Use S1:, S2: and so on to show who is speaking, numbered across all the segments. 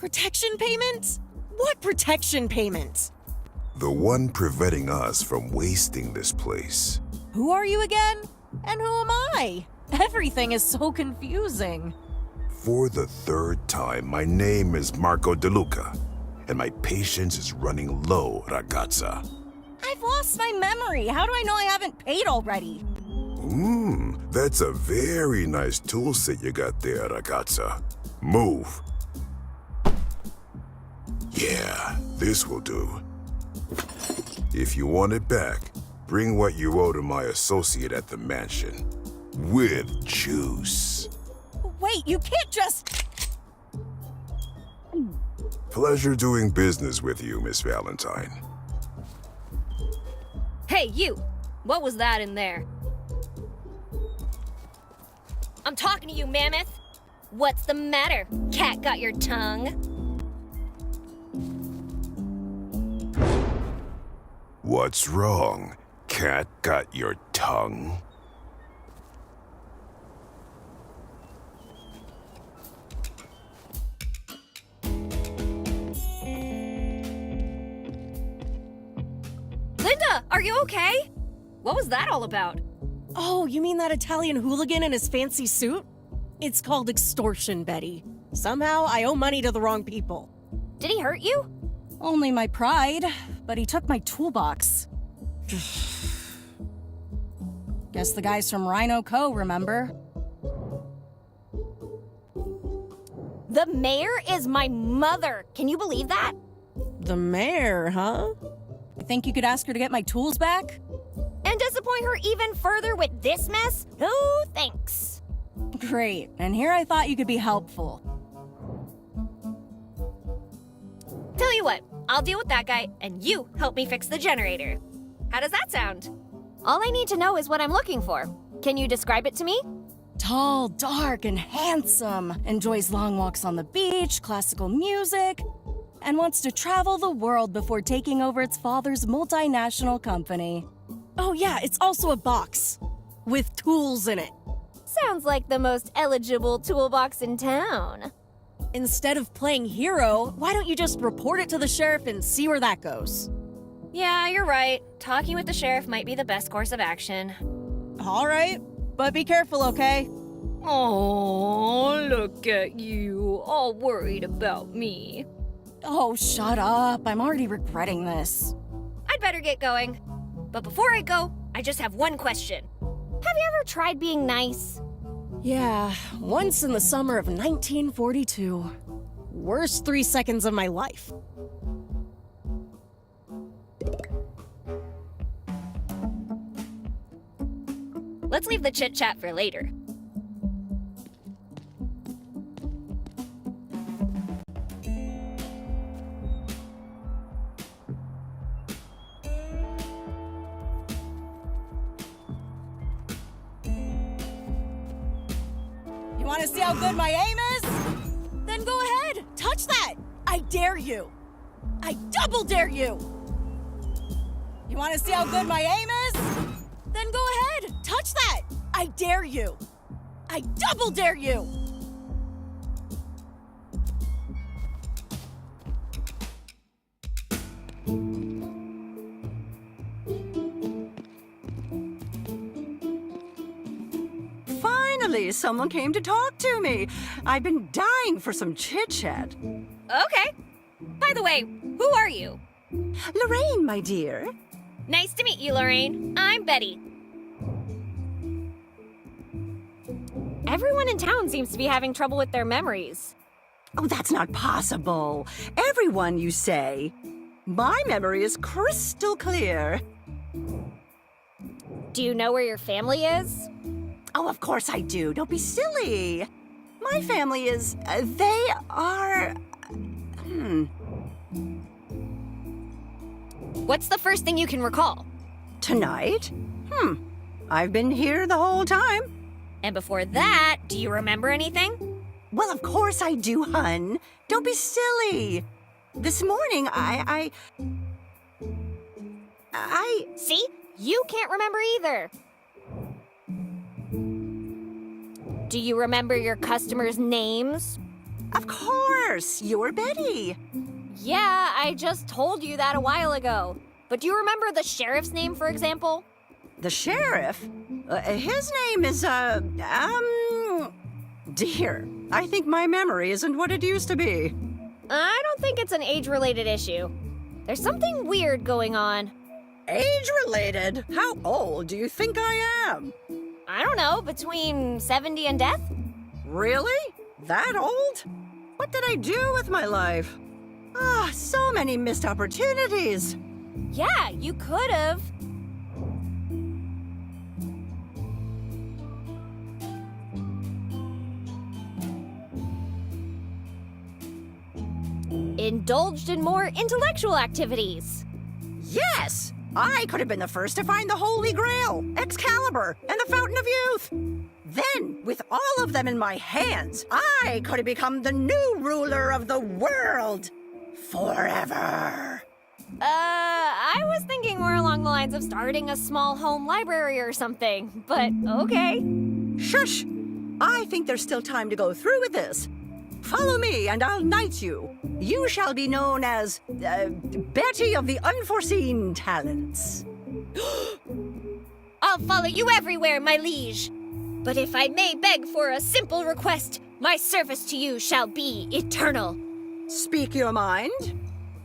S1: Protection payment? What protection payment?
S2: The one preventing us from wasting this place.
S1: Who are you again? And who am I? Everything is so confusing.
S2: For the third time, my name is Marco DeLuca, and my patience is running low, ragazza.
S1: I've lost my memory. How do I know I haven't paid already?
S2: That's a very nice tool set you got there, ragazza. Move. Yeah, this will do. If you want it back, bring what you owe to my associate at the mansion. With juice.
S1: Wait, you can't just...
S2: Pleasure doing business with you, Miss Valentine.
S3: Hey, you! What was that in there? I'm talking to you, Mammoth! What's the matter? Cat got your tongue?
S2: What's wrong? Cat got your tongue?
S3: Linda, are you okay? What was that all about?
S1: Oh, you mean that Italian hooligan in his fancy suit? It's called extortion, Betty. Somehow, I owe money to the wrong people.
S3: Did he hurt you?
S1: Only my pride, but he took my toolbox. Guess the guys from Rhino Co., remember?
S3: The mayor is my mother. Can you believe that?
S1: The mayor, huh?
S4: I think you could ask her to get my tools back?
S3: And disappoint her even further with this mess? No thanks.
S4: Great, and here I thought you could be helpful.
S3: Tell you what, I'll deal with that guy, and you help me fix the generator. How does that sound? All I need to know is what I'm looking for. Can you describe it to me?
S4: Tall, dark, and handsome. Enjoys long walks on the beach, classical music, and wants to travel the world before taking over its father's multinational company.
S1: Oh yeah, it's also a box. With tools in it.
S3: Sounds like the most eligible toolbox in town.
S1: Instead of playing hero, why don't you just report it to the sheriff and see where that goes?
S3: Yeah, you're right. Talking with the sheriff might be the best course of action.
S4: All right, but be careful, okay?
S3: Oh, look at you, all worried about me.
S4: Oh, shut up. I'm already regretting this.
S3: I'd better get going. But before I go, I just have one question. Have you ever tried being nice?
S1: Yeah, once in the summer of 1942. Worst 3 seconds of my life.
S3: Let's leave the chit-chat for later.
S4: You want to see how good my aim is?
S1: Then go ahead, touch that! I dare you! I double dare you!
S4: You want to see how good my aim is?
S1: Then go ahead, touch that! I dare you! I double dare you!
S5: Finally, someone came to talk to me. I've been dying for some chit-chat.
S3: Okay. By the way, who are you?
S5: Lorraine, my dear.
S3: Nice to meet you, Lorraine. I'm Betty. Everyone in town seems to be having trouble with their memories.
S5: Oh, that's not possible. Everyone, you say. My memory is crystal clear.
S3: Do you know where your family is?
S5: Oh, of course I do. Don't be silly. My family is... they are...
S3: What's the first thing you can recall?
S5: Tonight? I've been here the whole time.
S3: And before that, do you remember anything?
S5: Well, of course I do, hun. Don't be silly. This morning, I...
S3: See? You can't remember either. Do you remember your customers' names?
S5: Of course, you're Betty.
S3: Yeah, I just told you that a while ago. But do you remember the sheriff's name, for example?
S5: The sheriff? His name is, Dear, I think my memory isn't what it used to be.
S3: I don't think it's an age-related issue. There's something weird going on.
S5: Age-related? How old do you think I am?
S3: I don't know, between 70 and death?
S5: Really? That old? What did I do with my life? So many missed opportunities.
S3: Yeah, you could have. Indulged in more intellectual activities.
S5: Yes! I could have been the first to find the Holy Grail, Excalibur, and the Fountain of Youth. Then, with all of them in my hands, I could have become the new ruler of the world. Forever.
S3: I was thinking more along the lines of starting a small home library or something, but okay.
S5: Shush! I think there's still time to go through with this. Follow me, and I'll knight you. You shall be known as, Betty of the Unforeseen Talents.
S3: I'll follow you everywhere, my liege. But if I may beg for a simple request, my service to you shall be eternal.
S5: Speak your mind.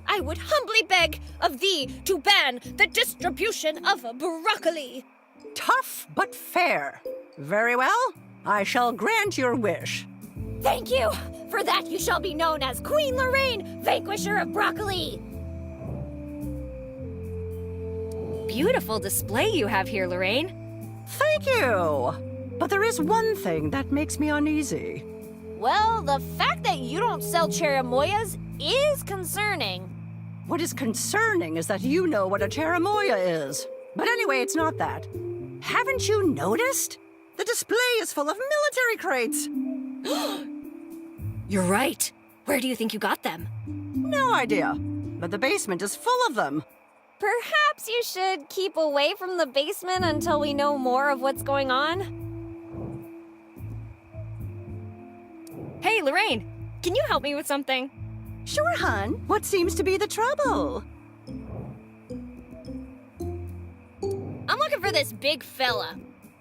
S3: I would humbly beg of thee to ban the distribution of broccoli.
S5: Tough but fair. Very well. I shall grant your wish.
S3: Thank you. For that you shall be known as Queen Lorraine, Vanquisher of Broccoli. Beautiful display you have here, Lorraine.
S5: Thank you. But there is one thing that makes me uneasy.
S3: Well, the fact that you don't sell cherimoyas is concerning.
S5: What is concerning is that you know what a cherimoya is. But anyway, it's not that. Haven't you noticed? The display is full of military crates.
S3: You're right. Where do you think you got them?
S5: No idea. But the basement is full of them.
S3: Perhaps you should keep away from the basement until we know more of what's going on. Hey, Lorraine, can you help me with something?
S5: Sure, hon. What seems to be the trouble?
S3: I'm looking for this big fella.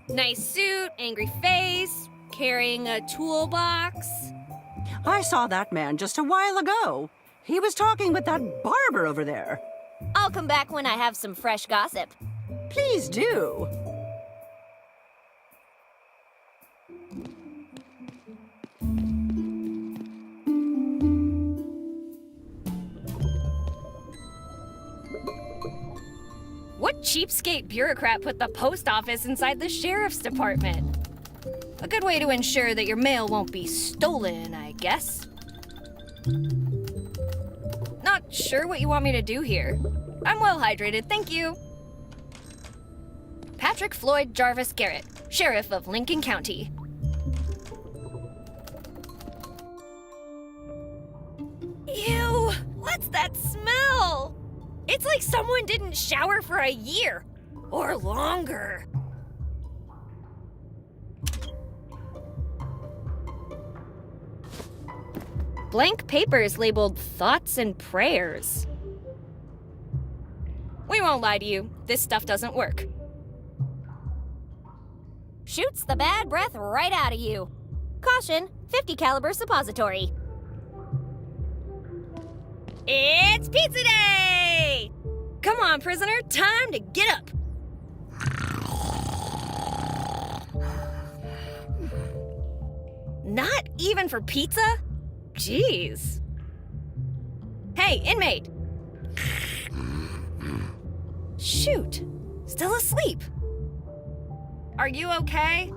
S3: Nice suit, angry face, carrying a toolbox.
S5: I saw that man just a while ago. He was talking with that barber over there.
S3: I'll come back when I have some fresh gossip.
S5: Please do.
S3: What cheapskate bureaucrat put the post office inside the sheriff's department? A good way to ensure that your mail won't be stolen, I guess. Not sure what you want me to do here. I'm well hydrated, thank you. Patrick Floyd Jarvis Garrett, Sheriff of Lincoln County. Ew, what's that smell? It's like someone didn't shower for a year or longer. Blank papers labeled thoughts and prayers. We won't lie to you, this stuff doesn't work. Shoots the bad breath right out of you. Caution, 50 caliber suppository. It's pizza day! Come on, prisoner, time to get up. Not even for pizza? Jeez. Hey, inmate. Shoot, still asleep. Are you okay?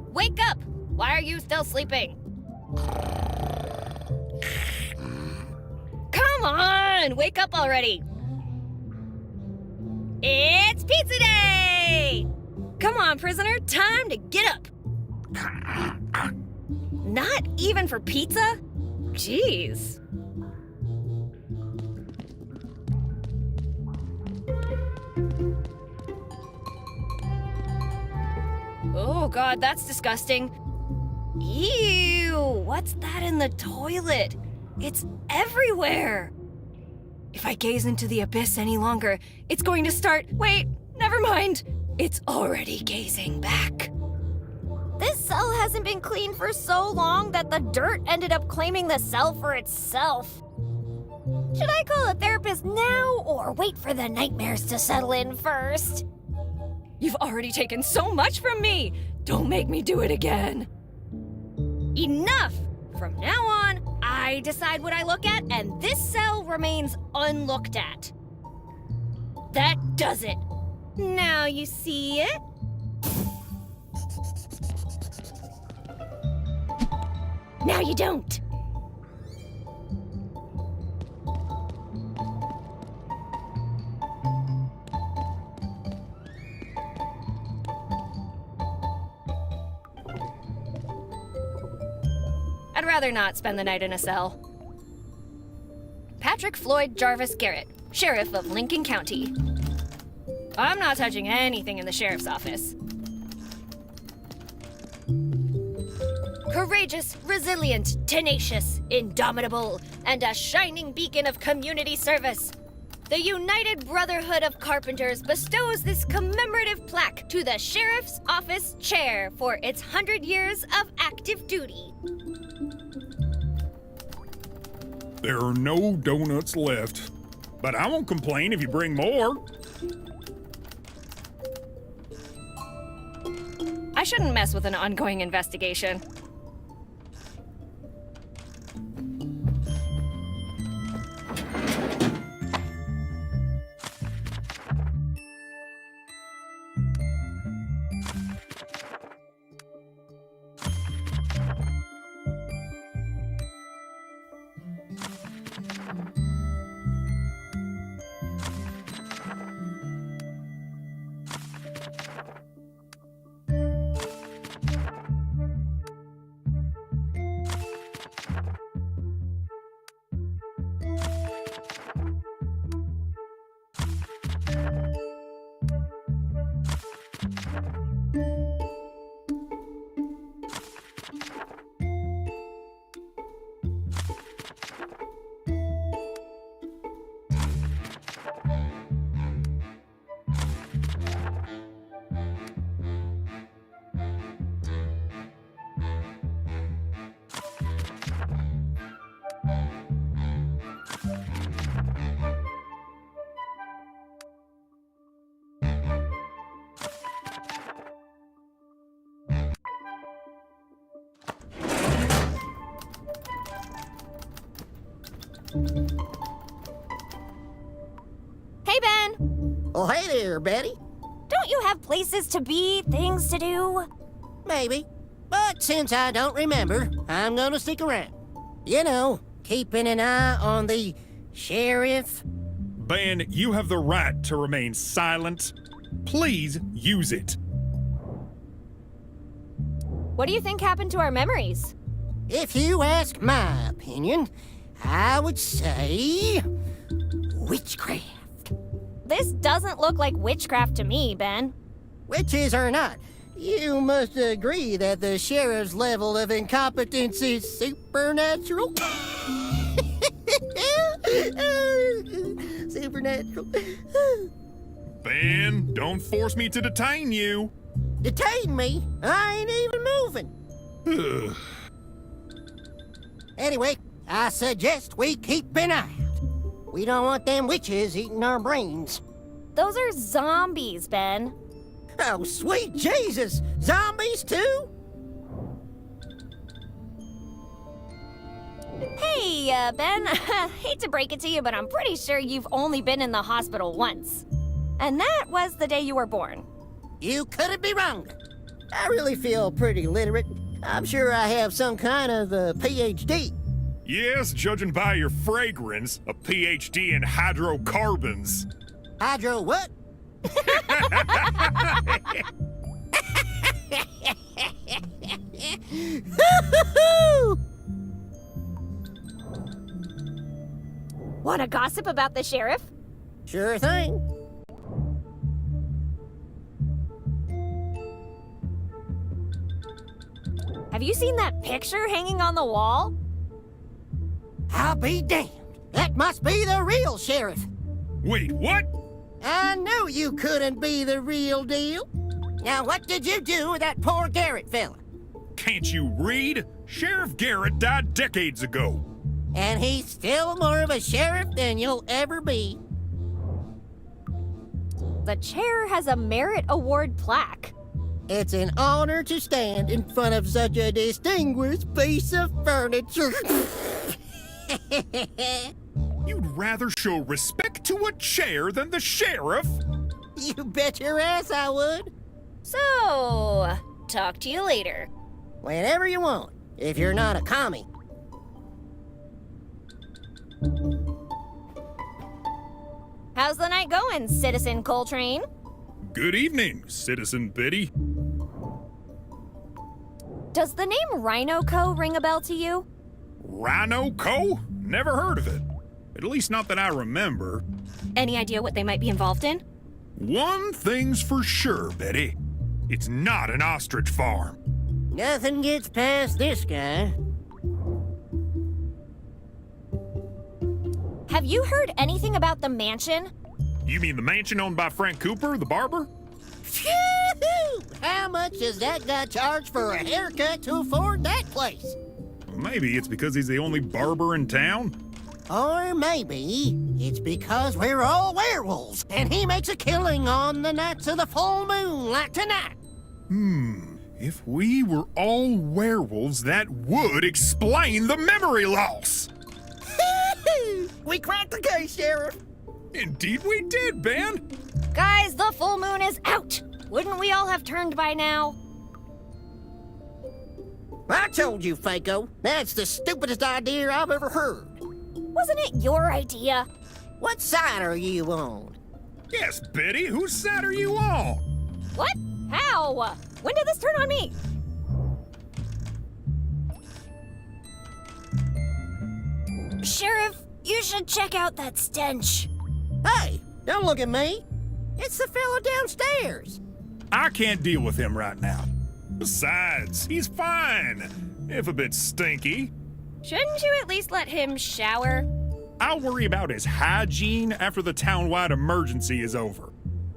S3: Wake up! Why are you still sleeping? Come on, wake up already. It's pizza day! Come on, prisoner, time to get up. Not even for pizza? Jeez. Oh God, that's disgusting. Ew, What's that in the toilet? It's everywhere! If I gaze into the abyss any longer, it's going to start. Wait, never mind. It's already gazing back. This cell hasn't been cleaned for so long that the dirt ended up claiming the cell for itself. Should I call a therapist now or wait for the nightmares to settle in first? You've already taken so much from me. Don't make me do it again. Enough! From now on, I decide what I look at, and this cell remains unlooked at. That does it. Now you see it? Now you don't. I'd rather not spend the night in a cell. Patrick Floyd Jarvis Garrett, Sheriff of Lincoln County. I'm not touching anything in the sheriff's office. Courageous, resilient, tenacious, indomitable, and a shining beacon of community service. The United Brotherhood of Carpenters bestows this commemorative plaque to the Sheriff's Office Chair for its 100 years of active duty.
S6: There are no donuts left, but I won't complain if you bring more.
S3: I shouldn't mess with an ongoing investigation. Hey, Ben!
S7: Oh, hey there, Betty.
S3: Don't you have places to be, things to do?
S7: Maybe. But since I don't remember, I'm gonna stick around. You know, keeping an eye on the sheriff.
S6: Ben, you have the right to remain silent. Please use it.
S3: What do you think happened to our memories?
S7: If you ask my opinion, I would say witchcraft.
S3: This doesn't look like witchcraft to me, Ben.
S7: Witches or not, you must agree that the sheriff's level of incompetence is supernatural. Supernatural.
S6: Ben, don't force me to detain you.
S7: Detain me? I ain't even moving. Anyway, I suggest we keep an eye out. We don't want them witches eating our brains.
S3: Those are zombies, Ben.
S7: Oh, sweet Jesus! Zombies too?
S3: Hey, Ben, hate to break it to you, but I'm pretty sure you've only been in the hospital once. And that was the day you were born.
S7: You couldn't be wrong. I really feel pretty literate. I'm sure I have some kind of PhD.
S6: Yes, judging by your fragrance, a PhD in hydrocarbons.
S7: Hydro what?
S3: Wanna gossip about the sheriff?
S7: Sure thing.
S3: Have
S8: Have you seen that picture hanging on the wall?
S7: I'll be damned. That must be the real sheriff.
S6: Wait, what?
S7: I knew you couldn't be the real deal. Now, what did you do with that poor Garrett fella?
S6: Can't you read? Sheriff Garrett died decades ago.
S7: And he's still more of a sheriff than you'll ever be.
S8: The chair has a merit award plaque.
S7: It's an honor to stand in front of such a distinguished piece of furniture.
S6: You'd rather show respect to a chair than the sheriff?
S7: You bet your ass I would.
S8: So, talk to you later.
S7: Whenever you want, if you're not a commie.
S8: How's the night going, Citizen Coltrane?
S6: Good evening, Citizen Betty.
S8: Does the name Rhino Co. ring a bell to you?
S6: Rhino Co? Never heard of it. At least not that I remember.
S8: Any idea what they might be involved in?
S6: One thing's for sure, Betty. It's not an ostrich farm.
S7: Nothing gets past this guy.
S8: Have you heard anything about the mansion?
S6: You mean the mansion owned by Frank Cooper, the barber?
S7: Phew! How much does that guy charge for a haircut to afford that place?
S6: Maybe it's because he's the only barber in town.
S7: Or maybe it's because we're all werewolves and he makes a killing on the nights of the full moon like tonight.
S6: If we were all werewolves, that would explain the memory loss.
S7: We cracked the case, Sheriff.
S6: Indeed we did, Ben.
S8: Guys, the full moon is out! Wouldn't we all have turned by now?
S7: I told you, Fako. That's the stupidest idea I've ever heard.
S8: Wasn't it your idea?
S7: What side are you on?
S6: Yes, Betty, whose side are you on?
S8: What? How? When did this turn on me? Sheriff, you should check out that stench.
S7: Hey, don't look at me. It's the fella downstairs.
S6: I can't deal with him right now. Besides, he's fine, if a bit stinky.
S8: Shouldn't you at least let him shower?
S6: I'll worry about his hygiene after the town-wide emergency is over.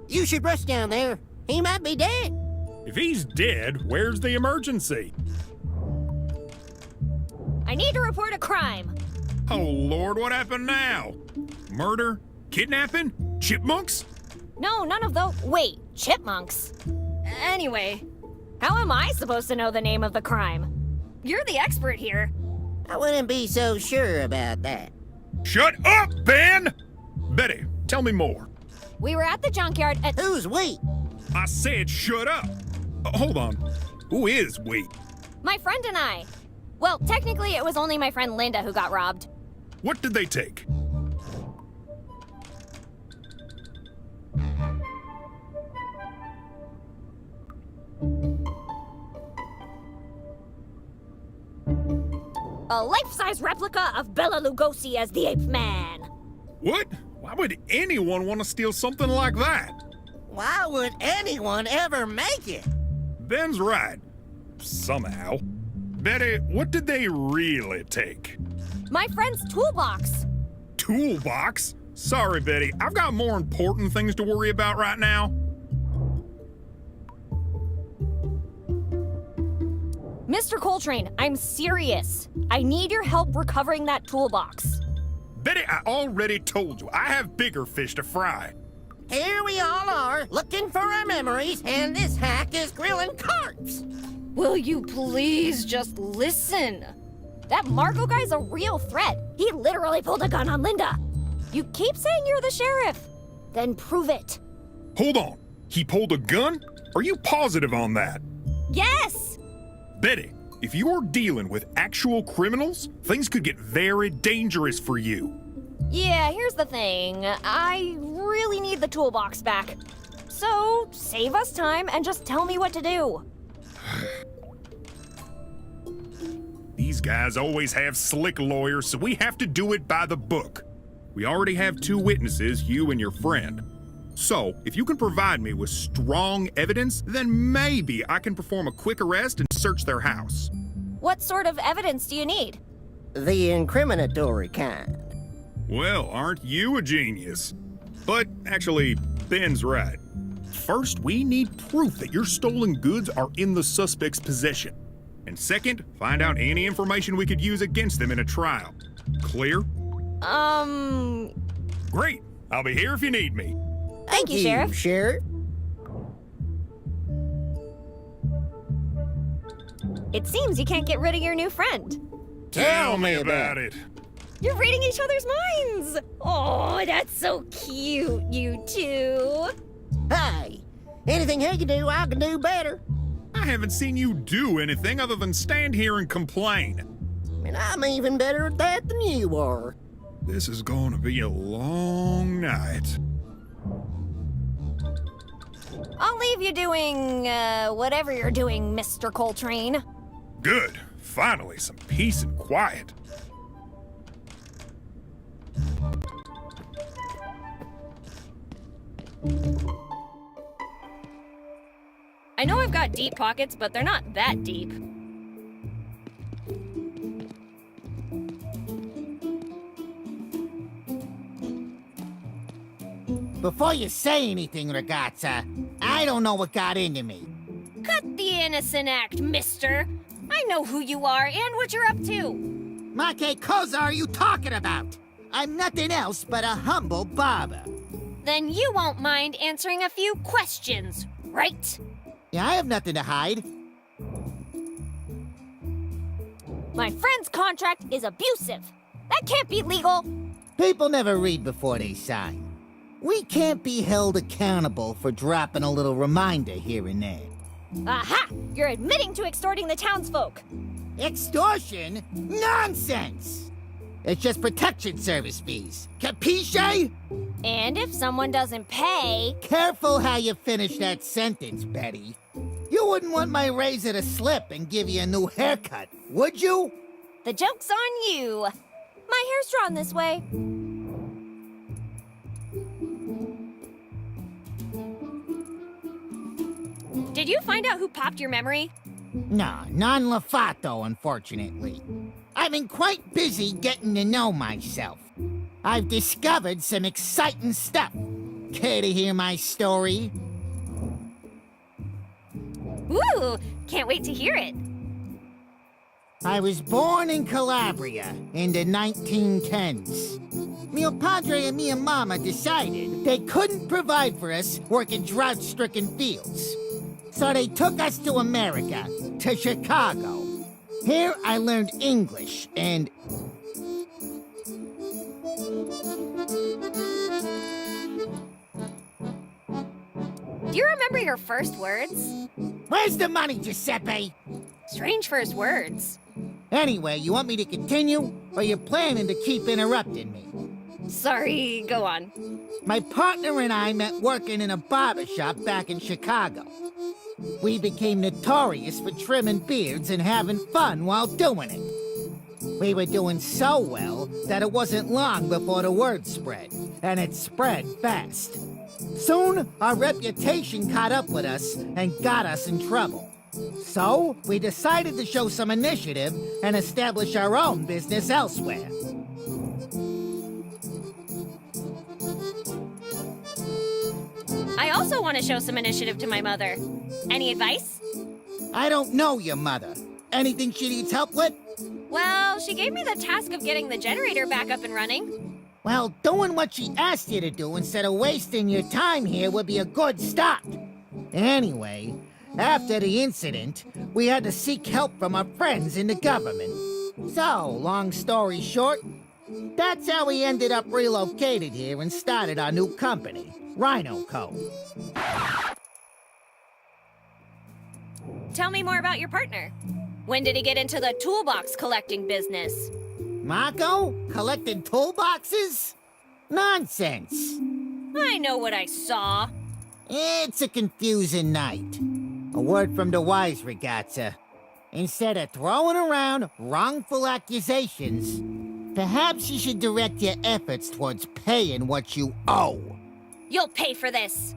S7: You should rush down there. He might be dead.
S6: If he's dead, where's the emergency?
S8: I need to report a crime.
S6: Oh, Lord, what happened now? Murder? Kidnapping? Chipmunks?
S8: No, none of those. Wait, chipmunks? Anyway, how am I supposed to know the name of the crime? You're the expert here.
S7: I wouldn't be so sure about that.
S6: Shut up, Ben! Betty, tell me more.
S8: We were at the junkyard at.
S7: Who's we?
S6: I said shut up. Hold on. Who is we?
S8: My friend and I. Well, technically, it was only my friend Linda who got robbed.
S6: What did they take?
S8: A life-size replica of Bela Lugosi as the Ape Man.
S6: What? Why would anyone want to steal something like that?
S7: Why would anyone ever make it?
S6: Ben's right. Somehow. Betty, what did they really take?
S8: My friend's toolbox.
S6: Toolbox? Sorry, Betty. I've got more important things to worry about right now.
S8: Mr. Coltrane, I'm serious. I need your help recovering that toolbox.
S6: Betty, I already told you, I have bigger fish to fry.
S7: Here we all are, looking for our memories, and this hack is grilling carps.
S8: Will you please just listen? That Marco guy's a real threat. He literally pulled a gun on Linda. You keep saying you're the sheriff. Then prove it.
S6: Hold on. He pulled a gun? Are you positive on that?
S8: Yes!
S6: Betty, if you're dealing with actual criminals, things could get very dangerous for you.
S8: Yeah, here's the thing. I really need the toolbox back. So, save us time and just tell me what to do.
S6: These guys always have slick lawyers, so we have to do it by the book. We already have 2 witnesses, you and your friend. So, if you can provide me with strong evidence, then maybe I can perform a quick arrest and search their house.
S8: What sort of evidence do you need?
S7: The incriminatory kind.
S6: Well, aren't you a genius? But actually, Ben's right. First, we need proof that your stolen goods are in the suspect's possession. And second, find out any information we could use against them in a trial. Clear? Great. I'll be here if you need me.
S8: Thank you, Sheriff.
S7: Sheriff.
S8: It seems you can't get rid of your new friend.
S6: Tell me about it.
S8: You're reading each other's minds! Oh, that's so cute, you two.
S7: Hey, anything he can do, I can do better.
S6: I haven't seen you do anything other than stand here and complain.
S7: And I'm even better at that than you are.
S6: This is going to be a long night.
S8: I'll leave you doing, whatever you're doing, Mr. Coltrane.
S6: Good. Finally, some peace and quiet.
S8: I know I've got deep pockets, but they're not that deep.
S9: Before you say anything, ragazza, I don't know what got into me.
S8: Cut the innocent act, mister. I know who you are and what you're up to.
S9: Ma che cosa are you talking about? I'm nothing else but a humble barber.
S8: Then you won't mind answering a few questions, right?
S9: Yeah, I have nothing to hide.
S8: My friend's contract is abusive. That can't be legal.
S9: People never read before they sign. We can't be held accountable for dropping a little reminder here and there.
S8: Aha! You're admitting to extorting the townsfolk.
S9: Extortion? Nonsense! It's just protection service fees. Capisce?
S8: And if someone doesn't pay...
S9: Careful how you finish that sentence, Betty. You wouldn't want my razor to slip and give you a new haircut, would you?
S8: The joke's on you. My hair's drawn this way. Did you find out who popped your memory?
S9: Nah, non-Lafato, unfortunately. I've been quite busy getting to know myself. I've discovered some exciting stuff. Care to hear my story?
S8: Ooh, can't wait to hear it.
S9: I was born in Calabria in the 1910s. Mio padre and mia mama decided they couldn't provide for us working drought-stricken fields. So they took us to America, to Chicago. Here I learned English and...
S8: Do you remember your first words?
S9: Where's the money, Giuseppe?
S8: Strange first words.
S9: Anyway, you want me to continue, or you're planning to keep interrupting me?
S8: Sorry, go on.
S9: My partner and I met working in a barber shop back in Chicago. We became notorious for trimming beards and having fun while doing it. We were doing so well that it wasn't long before the word spread, and it spread fast. Soon, our reputation caught up with us and got us in trouble. So, we decided to show some initiative and establish our own business elsewhere.
S8: I also want to show some initiative to my mother. Any advice?
S9: I don't know your mother. Anything she needs help with?
S8: Well, she gave me the task of getting the generator back up and running.
S9: Well, doing what she asked you to do instead of wasting your time here would be a good start. Anyway, after the incident, we had to seek help from our friends in the government. So, long story short, that's how we ended up relocated here and started our new company, Rhino Co.
S8: Tell me more about your partner. When did he get into the toolbox collecting business?
S9: Marco? Collecting toolboxes? Nonsense.
S8: I know what I saw.
S9: It's a confusing night. A word from the wise, ragazza. Instead of throwing around wrongful accusations, perhaps you should direct your efforts towards paying what you owe.
S8: You'll pay for this.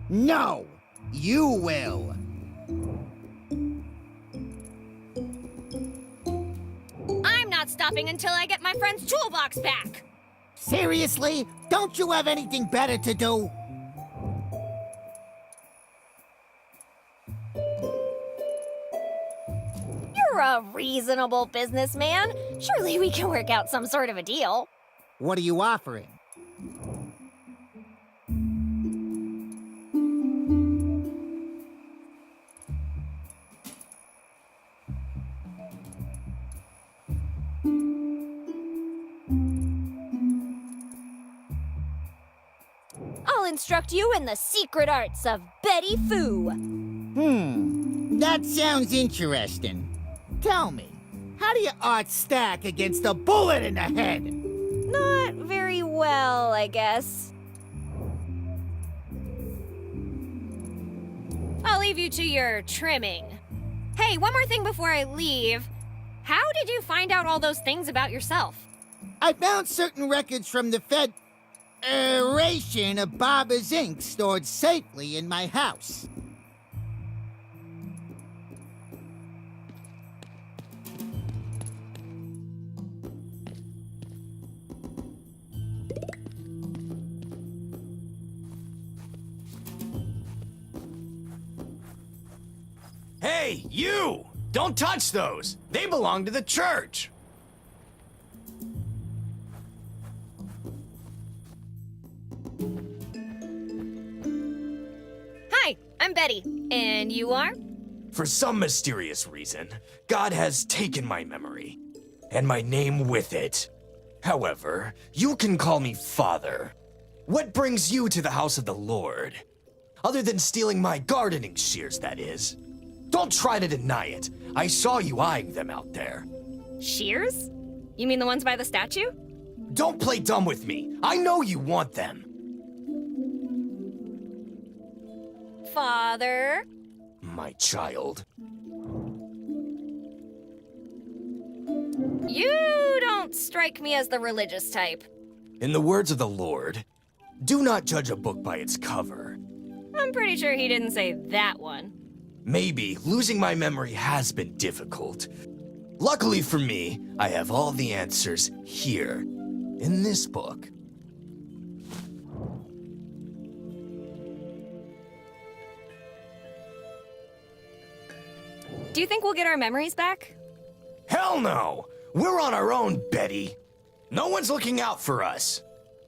S9: No, you will.
S8: not stopping until I get my friend's toolbox back.
S9: Seriously? Don't you have anything better to do?
S8: You're a reasonable businessman. Surely we can work out some sort of a deal.
S9: What are you offering?
S8: I'll instruct you in the secret arts of Betty Foo.
S9: That sounds interesting. Tell me, how do your odds stack against a bullet in the head?
S8: Not very well, I guess. I'll leave you to your trimming. Hey, one more thing before I leave. How did you find out all those things about yourself?
S9: I found certain records from the Federation of Barbers Inc. stored safely in my house.
S10: Hey, you! Don't touch those! They belong to the church!
S8: Hi, I'm Betty. And you are?
S10: For some mysterious reason, God has taken my memory, and my name with it. However, you can call me Father. What brings you to the house of the Lord? Other than stealing my gardening shears, that is. Don't try to deny it. I saw you eyeing them out there.
S8: Shears? You mean the ones by the statue?
S10: Don't play dumb with me. I know you want them.
S8: Father?
S10: My child.
S8: You don't strike me as the religious type.
S10: In the words of the Lord, do not judge a book by its cover.
S8: I'm pretty sure he didn't say that one.
S10: Maybe losing my memory has been difficult. Luckily for me, I have all the answers here, in this book.
S8: Do you think we'll get our memories back?
S10: Hell no! We're on our own, Betty. No one's looking out for us.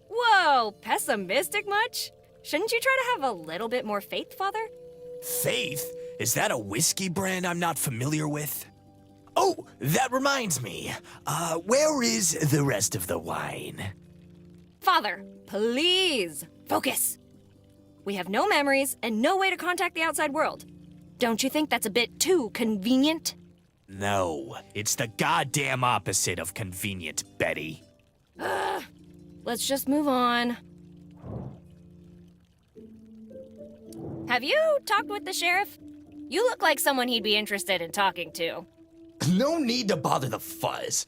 S8: Whoa, pessimistic much? Shouldn't you try to have a little bit more faith, Father?
S10: Faith? Is that a whiskey brand I'm not familiar with? Oh, that reminds me. Where is the rest of the wine?
S8: Father, please, focus. We have no memories and no way to contact the outside world. Don't you think that's a bit too convenient?
S10: No, it's the goddamn opposite of convenient, Betty.
S8: Let's just move on. Have you talked with the sheriff? You look like someone he'd be interested in talking to.
S10: No need to bother the fuzz.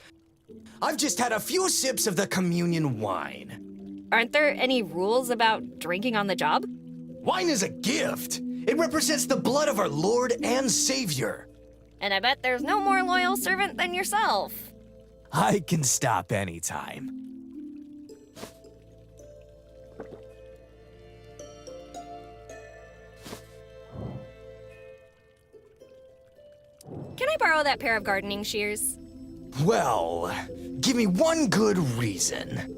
S10: I've just had a few sips of the communion wine.
S8: Aren't there any rules about drinking on the job?
S10: Wine is a gift. It represents the blood of our Lord and Savior.
S8: And I bet there's no more loyal servant than yourself.
S10: I can stop anytime.
S8: Can I borrow that pair of gardening shears?
S10: Well, give me one good reason.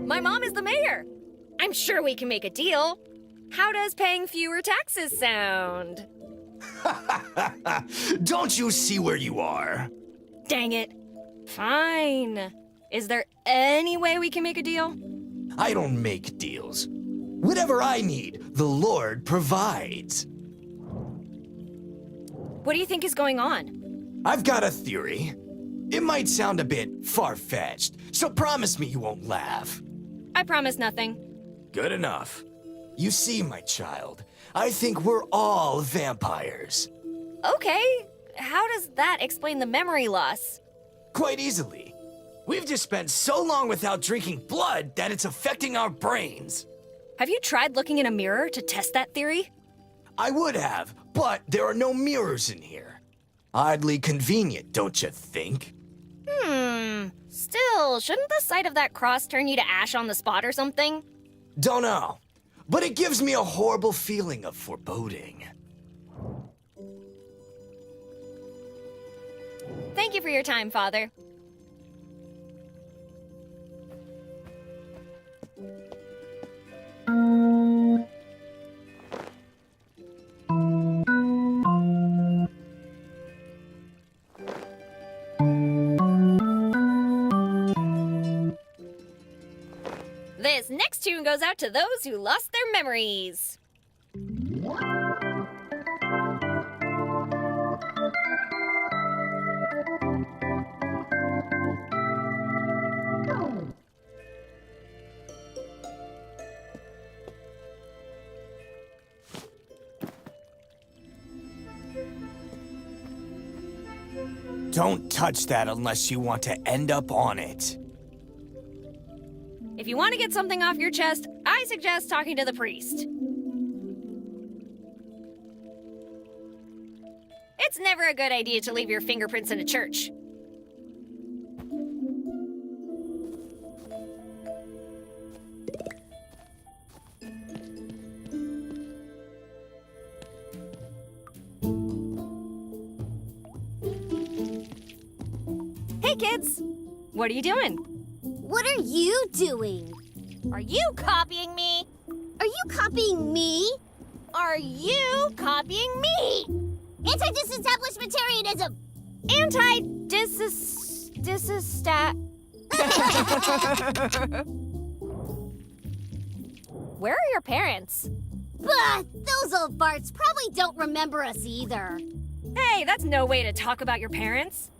S8: My mom is the mayor. I'm sure we can make a deal. How does paying fewer taxes sound?
S10: Don't you see where you are?
S8: Dang it. Fine. Is there any way we can make a deal?
S10: I don't make deals. Whatever I need, the Lord provides.
S8: What do you think is going on?
S10: I've got a theory. It might sound a bit far-fetched, so promise me you won't laugh.
S8: I promise nothing.
S10: Good enough. You see, my child, I think we're all vampires.
S8: Okay. How does that explain the memory loss?
S10: Quite easily. We've just spent so long without drinking blood that it's affecting our brains.
S8: Have you tried looking in a mirror to test that theory?
S10: I would have, but there are no mirrors in here. Oddly convenient, don't you think?
S8: Still, shouldn't the sight of that cross turn you to ash on the spot or something?
S10: Don't know, but it gives me a horrible feeling of foreboding.
S8: Thank you for your time, Father. This next tune goes out to those who lost their memories.
S10: Don't touch that unless you want to end up on it.
S8: If you want to get something off your chest, I suggest talking to the priest. It's never a good idea to leave your fingerprints in a church. Hey kids! What are you doing?
S11: What are you doing?
S8: Are you copying me?
S11: Are you copying me?
S8: Are you copying me?
S11: Anti-disestablishmentarianism!
S8: Anti-disestat... Where are your parents?
S11: Bah! Those old farts probably don't remember us either.
S8: Hey, that's no way to talk about your parents.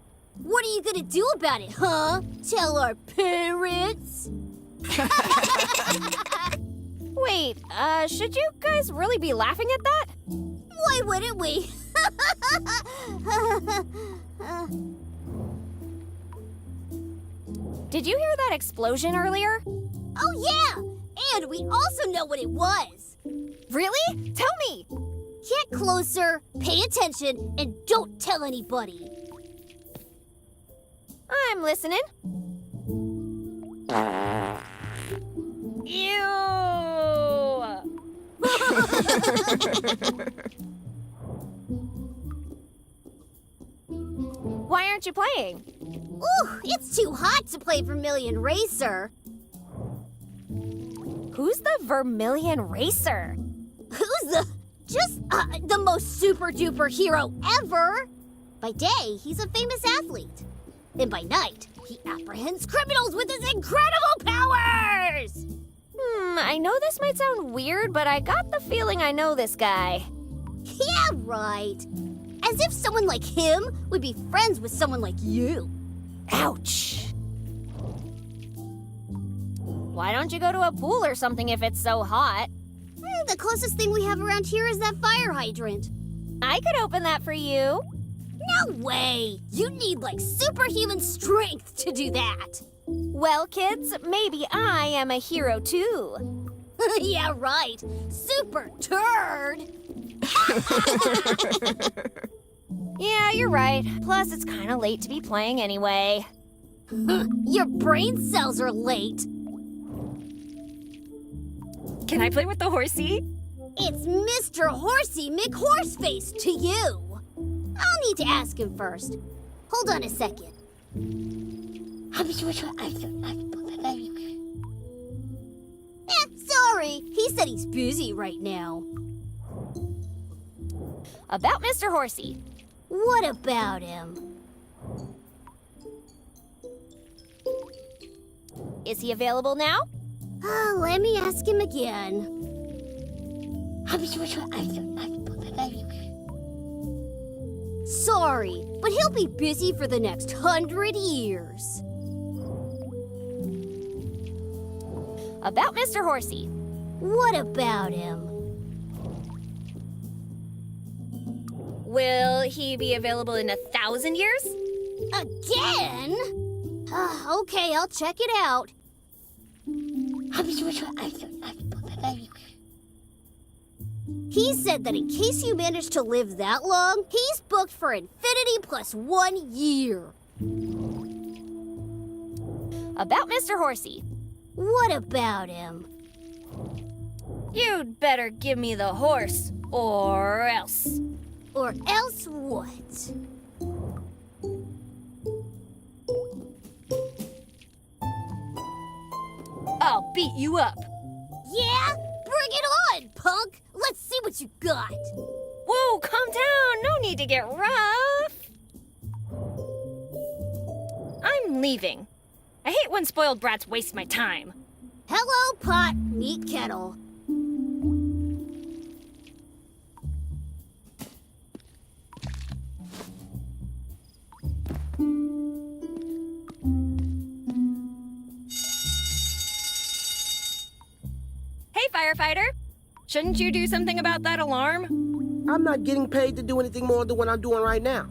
S11: What are you gonna do about it, huh? Tell our parents?
S8: Wait, should you guys really be laughing at that?
S11: Why wouldn't we?
S8: Did you hear that explosion earlier?
S11: Oh yeah! And we also know what it was.
S8: Really? Tell me!
S11: Get closer, pay attention, and don't tell anybody.
S8: I'm listening. Ew! Why aren't you playing?
S11: Ooh, it's too hot to play Vermilion Racer.
S8: Who's the Vermilion Racer?
S11: Who's the most super duper hero ever? By day, he's a famous athlete. And by night, he apprehends criminals with his incredible powers!
S8: I know this might sound weird, but I got the feeling I know this guy.
S11: Yeah, right. As if someone like him would be friends with someone like you.
S8: Ouch. Why don't you go to a pool or something if it's so hot?
S11: The closest thing we have around here is that fire hydrant.
S8: I could open that for you.
S11: No way! You need, like, superhuman strength to do that.
S8: Well, kids, maybe I am a hero too.
S11: Yeah, right. Super turd!
S8: Yeah, you're right. Plus, it's kind of late to be playing anyway.
S11: Your brain cells are late.
S8: Can I play with the horsey?
S11: It's Mr. Horsey McHorseface to you. I'll need to ask him first. Hold on a second. Sorry. He said he's busy right now.
S8: About Mr. Horsey.
S11: What about him?
S8: Is he available now?
S11: Let me ask him again. Sorry, but he'll be busy for the next 100 years.
S8: About Mr. Horsey.
S11: What about him?
S8: Will he be available in 1,000 years?
S11: Again? Okay, I'll check it out. He said that in case you manage to live that long, he's booked for infinity plus 1 year.
S8: About Mr. Horsey.
S11: What about him?
S3: You'd better give me the horse, or else.
S11: Or else what?
S3: I'll beat you up.
S11: Yeah? Bring it on, punk! Let's see what you got.
S3: Whoa, calm down. No need to get rough. I'm leaving. I hate when spoiled brats waste my time.
S11: Hello, pot, meet kettle.
S3: Hey, firefighter. Shouldn't you do something about that alarm?
S12: I'm not getting paid to do anything more than what I'm doing right now.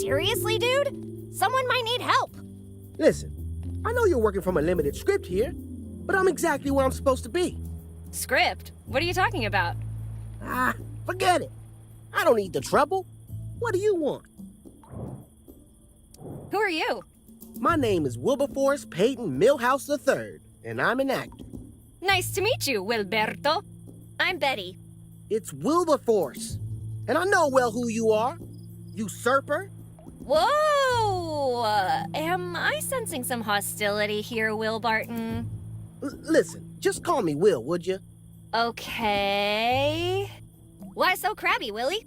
S8: Seriously, dude? Someone might need help.
S12: Listen, I know you're working from a limited script here, but I'm exactly where I'm supposed to be.
S3: Script? What are you talking about?
S12: Ah, forget it. I don't need the trouble. What do you want?
S3: Who are you?
S12: My name is Wilberforce Peyton Millhouse III, and I'm an actor.
S3: Nice to meet you, Wilberto. I'm Betty.
S12: It's Wilberforce, and I know well who you are. Usurper.
S3: Whoa! Am I sensing some hostility here, Will Barton?
S12: Listen, just call me Will, would you?
S3: Okay. Why so crabby, Willie?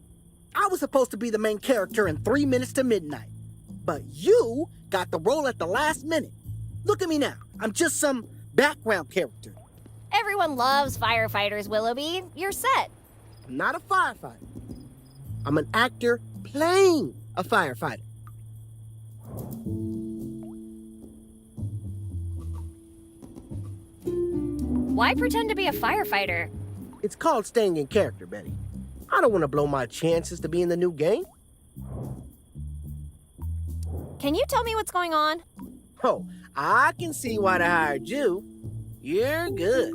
S12: I was supposed to be the main character in 3 Minutes to Midnight, but you got the role at the last minute. Look at me now. I'm just some background character.
S8: Everyone loves firefighters, Willoughby. You're set.
S12: I'm not a firefighter. I'm an actor playing a firefighter.
S3: Why pretend to be a firefighter?
S12: It's called staying in character, Betty. I don't want to blow my chances to be in the new game.
S8: Can you tell me what's going on?
S12: Oh, I can see why they hired you. You're good.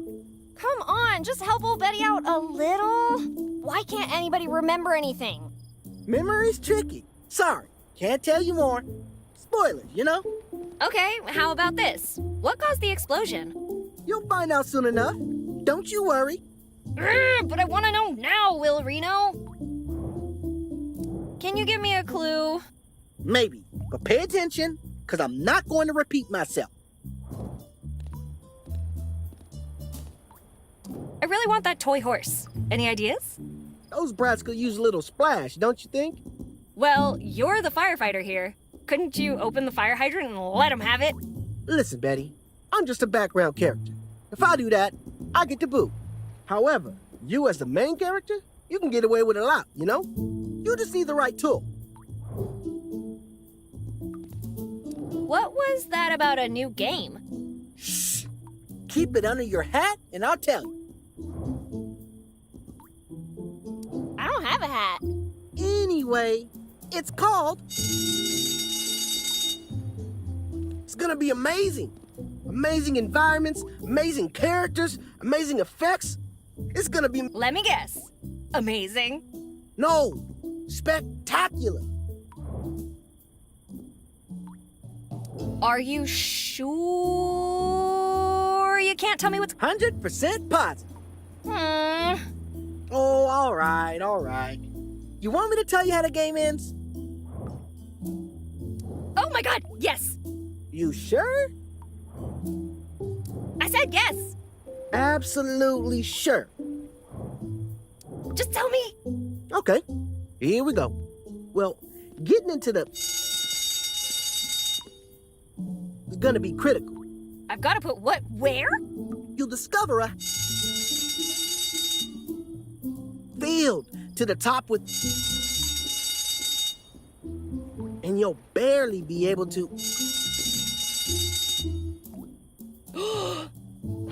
S8: Come on, just help old Betty out a little. Why can't anybody remember anything?
S12: Memory's tricky. Sorry, can't tell you more. Spoilers, you know?
S3: Okay, how about this? What caused the explosion?
S12: You'll find out soon enough. Don't you worry.
S3: But I want to know now, Will Reno. Can you give me a clue?
S12: Maybe, but pay attention, because I'm not going to repeat myself.
S3: I really want that toy horse. Any ideas?
S12: Those brats could use a little splash, don't you think?
S3: Well, you're the firefighter here. Couldn't you open the fire hydrant and let him have it?
S12: Listen, Betty, I'm just a background character. If I do that, I get to boot. However, you as the main character, you can get away with a lot, you know? You just need the right tool.
S3: What was that about a new game?
S12: Shh! Keep it under your hat and I'll tell you.
S8: I don't have a hat.
S12: Anyway, it's called... It's gonna be amazing. Amazing environments, amazing characters, amazing effects. It's gonna be...
S3: Let me guess. Amazing.
S12: No, spectacular.
S3: Are you sure you can't tell me what's...
S12: 100% positive. Oh, all right. You want me to tell you how the game ends?
S3: Oh my god, yes!
S12: You sure?
S3: I said yes!
S12: Absolutely sure.
S3: Just tell me!
S12: Okay, here we go. Well, getting into the... is gonna be critical.
S3: I've got to put what where?
S12: You'll discover a... field to the top with... and you'll barely be able to...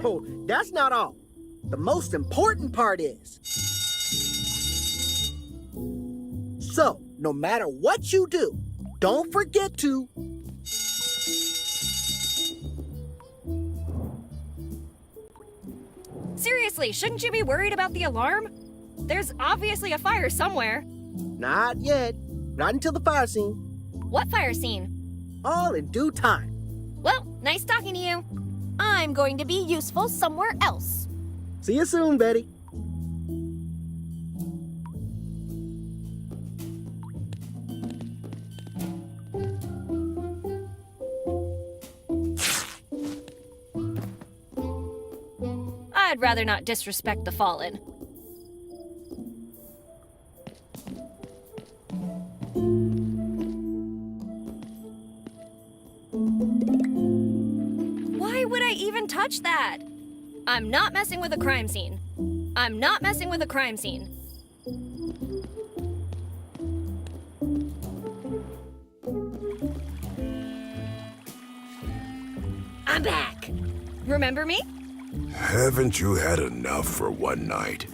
S12: Oh, that's not all. The most important part is... so, no matter what you do, don't forget to...
S3: Seriously, shouldn't you be worried about the alarm? There's obviously a fire somewhere.
S12: Not yet. Not until the fire scene.
S3: What fire scene?
S12: All in due time.
S3: Well, nice talking to you.
S8: I'm going to be useful somewhere else.
S12: See you soon, Betty.
S3: I'd rather not disrespect the fallen. Why would I even touch that? I'm not messing with a crime scene. I'm not messing with a crime scene. I'm back. Remember me?
S2: Haven't you had enough for one night?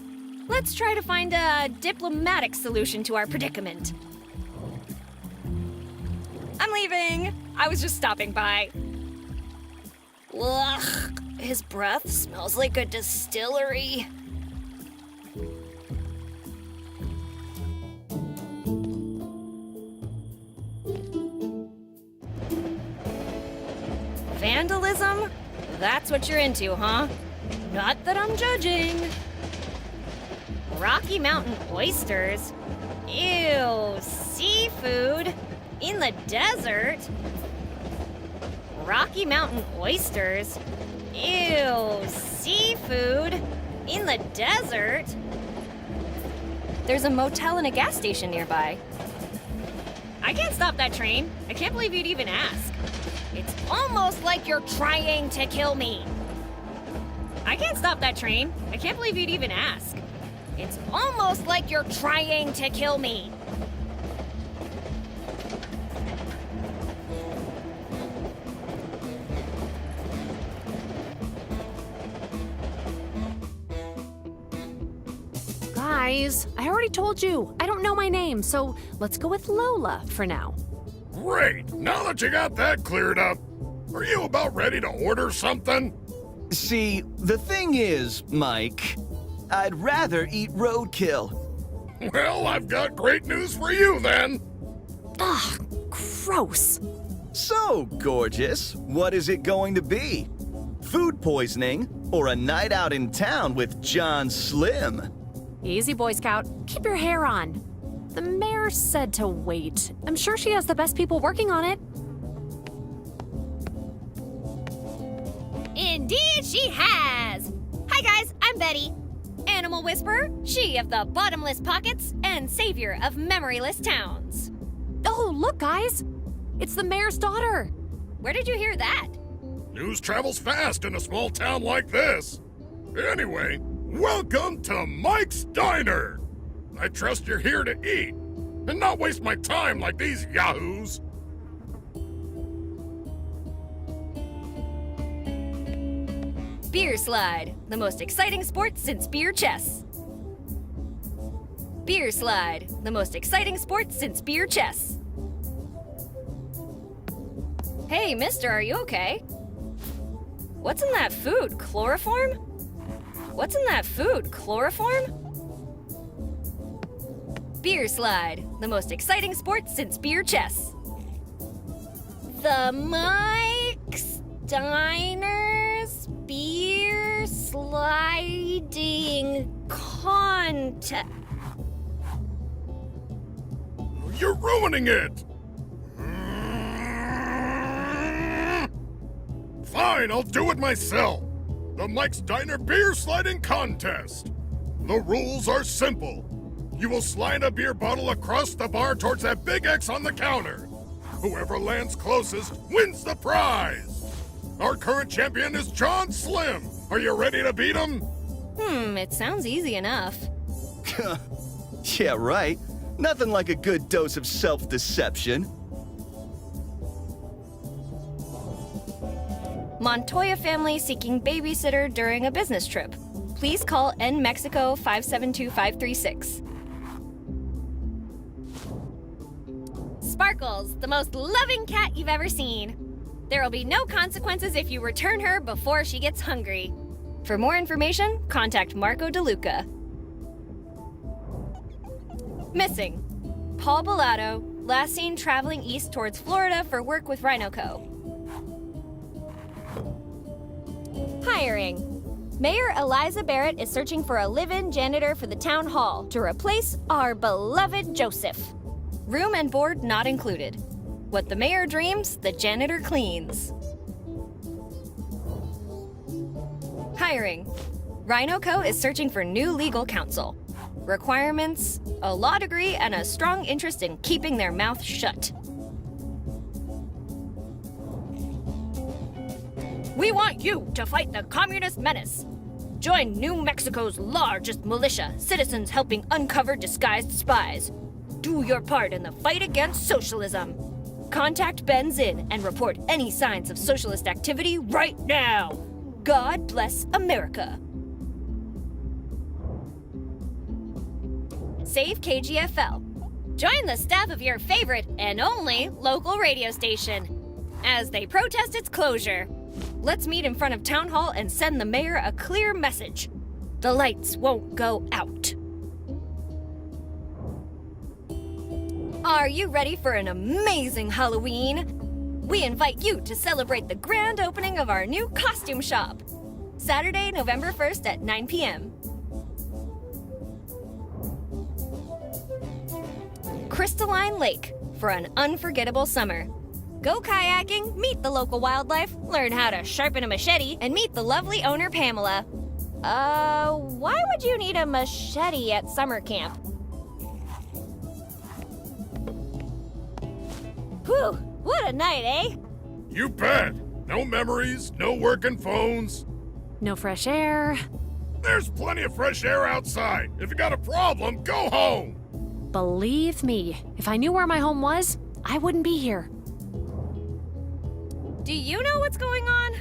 S3: Let's try to find a diplomatic solution to our predicament. I'm leaving. I was just stopping by. Ugh, his breath smells like a distillery. Vandalism? That's what you're into, huh? Not that I'm judging. Rocky Mountain oysters? Ew, seafood? In the desert? Rocky Mountain oysters? Ew, seafood? In the desert? There's a motel and a gas station nearby. I can't stop that train. I can't believe you'd even ask. It's almost like you're trying to kill me. I can't stop that train. I can't believe you'd even ask. It's almost like you're trying to kill me.
S13: Guys, I already told you, I don't know my name, so let's go with Lola for now.
S6: Great! Now that you got that cleared up, are you about ready to order something?
S14: See, the thing is, Mike, I'd rather eat roadkill.
S6: Well, I've got great news for you then.
S13: Ugh, gross.
S14: So, gorgeous, what is it going to be? Food poisoning or a night out in town with John Slim?
S13: Easy, Boy Scout. Keep your hair on. The mayor said to wait. I'm sure she has the best people working on it.
S3: Indeed she has! Hi guys, I'm Betty. Animal Whisperer, she of the bottomless pockets, and savior of memoryless towns.
S13: Oh, look, guys! It's the mayor's daughter!
S3: Where did you hear that?
S6: News travels fast in a small town like this. Anyway, welcome to Mike's Diner. I trust you're here to eat, and not waste my time like these yahoos.
S3: Beer Slide, the most exciting sport since beer chess. Beer Slide, the most exciting sport since beer chess. Hey, mister, are you okay? What's in that food, chloroform? What's in that food, chloroform? Beer Slide, the most exciting sport since beer chess. The Mike's Diner's beer sliding contest.
S6: You're ruining it! Fine, I'll do it myself. The Mike's Diner Beer Sliding Contest. The rules are simple. You will slide a beer bottle across the bar towards that big X on the counter. Whoever lands closest wins the prize. Our current champion is John Slim. Are you ready to beat him?
S3: It sounds easy enough.
S14: Yeah, right. Nothing like a good dose of self-deception.
S3: Montoya family seeking babysitter during a business trip. Please call N Mexico 572536. Sparkles, the most loving cat you've ever seen. There will be no consequences if you return her before she gets hungry. For more information, contact Marco DeLuca. Missing: Paul Bellato, last seen traveling east towards Florida for work with RhinoCo. Hiring: Mayor Eliza Barrett is searching for a live-in janitor for the town hall to replace our beloved Joseph. Room and board not included. What the mayor dreams, the janitor cleans. Hiring: RhinoCo is searching for new legal counsel. Requirements: a law degree and a strong interest in keeping their mouth shut. We want you to fight the communist menace. Join New Mexico's largest militia, citizens helping uncover disguised spies. Do your part in the fight against socialism. Contact Ben Zinn and report any signs of socialist activity right now. God bless America. Save KGFL. Join the staff of your favorite and only local radio station as they protest its closure. Let's meet in front of Town Hall and send the mayor a clear message. The lights won't go out. Are you ready for an amazing Halloween? We invite you to celebrate the grand opening of our new costume shop. Saturday, November 1st at 9 p.m. Crystalline Lake for an unforgettable summer. Go kayaking, meet the local wildlife, learn how to sharpen a machete, and meet the lovely owner Pamela. Why would you need a machete at summer camp? Whew, what a night, eh?
S6: You bet. No memories, no working phones.
S13: No fresh air.
S6: There's plenty of fresh air outside. If you got a problem, go home.
S13: Believe me, if I knew where my home was, I wouldn't be here.
S3: Do you know what's going on?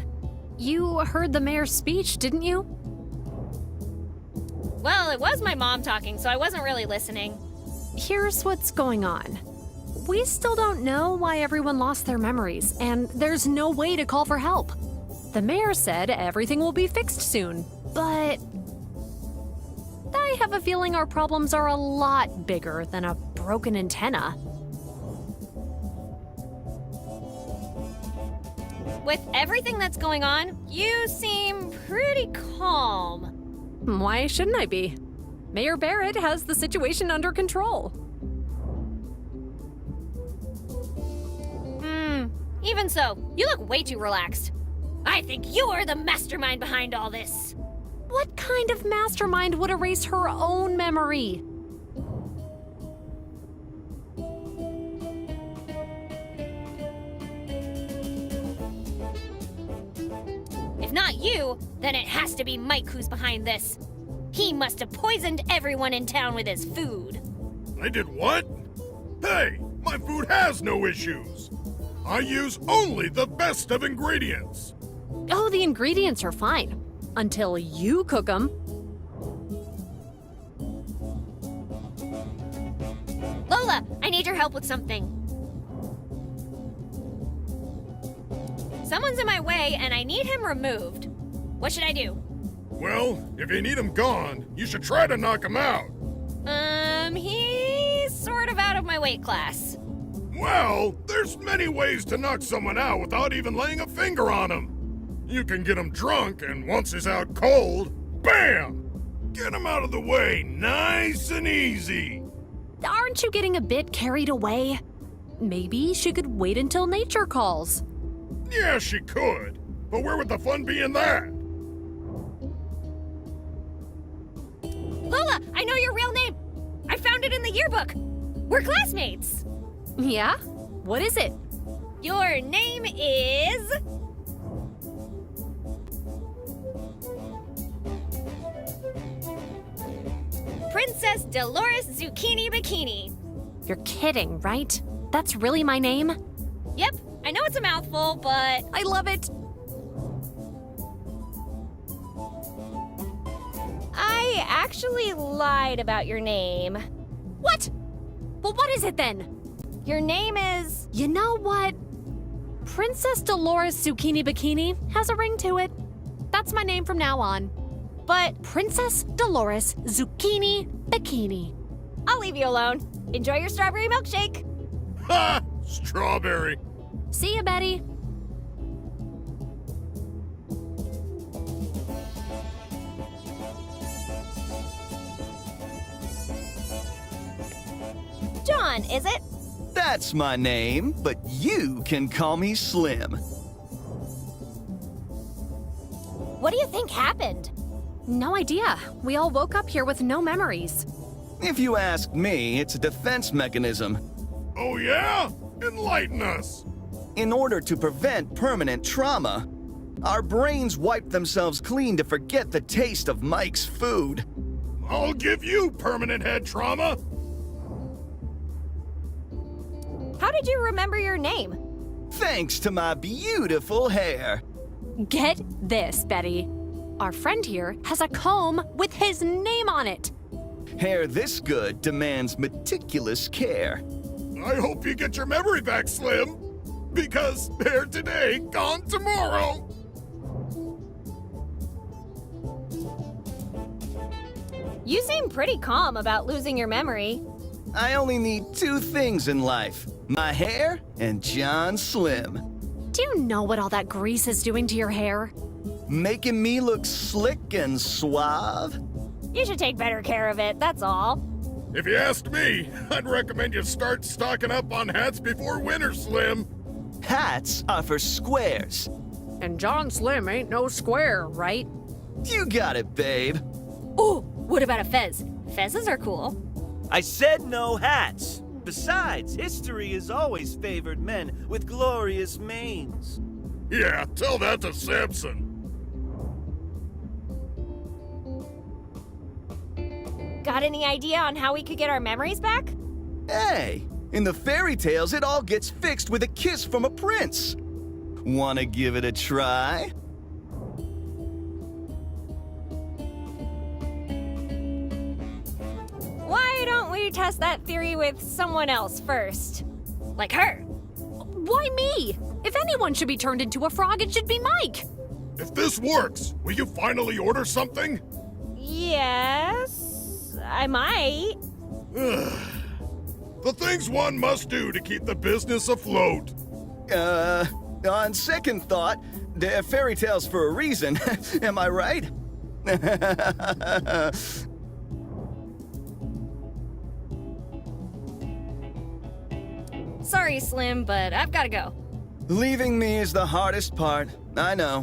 S13: You heard the mayor's speech, didn't you?
S3: Well, it was my mom talking, so I wasn't really listening.
S13: Here's what's going on. We still don't know why everyone lost their memories, and there's no way to call for help. The mayor said everything will be fixed soon, but I have a feeling our problems are a lot bigger than a broken antenna.
S3: With everything that's going on, you seem pretty calm.
S13: Why shouldn't I be? Mayor Barrett has the situation under control.
S3: Even so, you look way too relaxed. I think you're the mastermind behind all this.
S13: What kind of mastermind would erase her own memory?
S3: If not you, then it has to be Mike who's behind this. He must have poisoned everyone in town with his food.
S6: I did what? Hey, my food has no issues. I use only the best of ingredients.
S13: Oh, the ingredients are fine. Until you cook them.
S3: Lola, I need your help with something. Someone's in my way and I need him removed. What should I do?
S6: Well, if you need him gone, you should try to knock him out.
S3: He's sort of out of my weight class.
S6: Well, there's many ways to knock someone out without even laying a finger on him. You can get him drunk, and once he's out cold, bam! Get him out of the way, nice and easy.
S13: Aren't you getting a bit carried away? Maybe she could wait until nature calls.
S6: Yeah, she could. But where would the fun be in that?
S3: Lola, I know your real name. I found it in the yearbook. We're classmates.
S13: Yeah? What is it?
S3: Your name is... Princess Dolores Zucchini Bikini.
S13: You're kidding, right? That's really my name?
S3: Yep, I know it's a mouthful, but...
S13: I love it.
S3: I actually lied about your name.
S13: What? Well, what is it then?
S3: Your name is...
S13: You know what? Princess Dolores Zucchini Bikini has a ring to it. That's That's my name from now on.
S8: But
S13: Princess Dolores Zucchini Bikini.
S8: I'll leave you alone. Enjoy your strawberry milkshake.
S6: Ha! Strawberry.
S13: See ya, Betty.
S8: John, is it?
S14: That's my name, but you can call me Slim.
S8: What do you think happened?
S13: No idea. We all woke up here with no memories.
S14: If you ask me, it's a defense mechanism.
S6: Oh, yeah? Enlighten us.
S14: In order to prevent permanent trauma, our brains wipe themselves clean to forget the taste of Mike's food.
S6: I'll give you permanent head trauma.
S8: How did you remember your name?
S14: Thanks to my beautiful hair.
S13: Get this, Betty. Our friend here has a comb with his name on it.
S14: Hair this good demands meticulous care.
S6: I hope you get your memory back, Slim. Because hair today, gone tomorrow.
S8: You seem pretty calm about losing your memory.
S14: I only need two things in life, my hair and John Slim.
S13: Do you know what all that grease is doing to your hair?
S14: Making me look slick and suave.
S8: You should take better care of it, that's all.
S6: If you asked me, I'd recommend you start stocking up on hats before winter, Slim.
S14: Hats are for squares.
S13: And John Slim ain't no square, right?
S14: You got it, babe.
S8: Ooh, what about a fez? Fezzes are cool.
S15: I said no hats. Besides, history has always favored men with glorious manes.
S6: Yeah, tell that to Samson.
S8: Got any idea on how we could get our memories back?
S14: Hey, in the fairy tales, it all gets fixed with a kiss from a prince. Wanna give it a try?
S8: Why don't we test that theory with someone else first? Like her.
S13: Why me? If anyone should be turned into a frog, it should be Mike.
S6: If this works, will you finally order something?
S8: Yes, I might.
S6: The things one must do to keep the business afloat.
S14: On second thought, they're fairy tales for a reason. Am I right?
S8: Sorry, Slim, but I've gotta go.
S14: Leaving me is the hardest part. I know.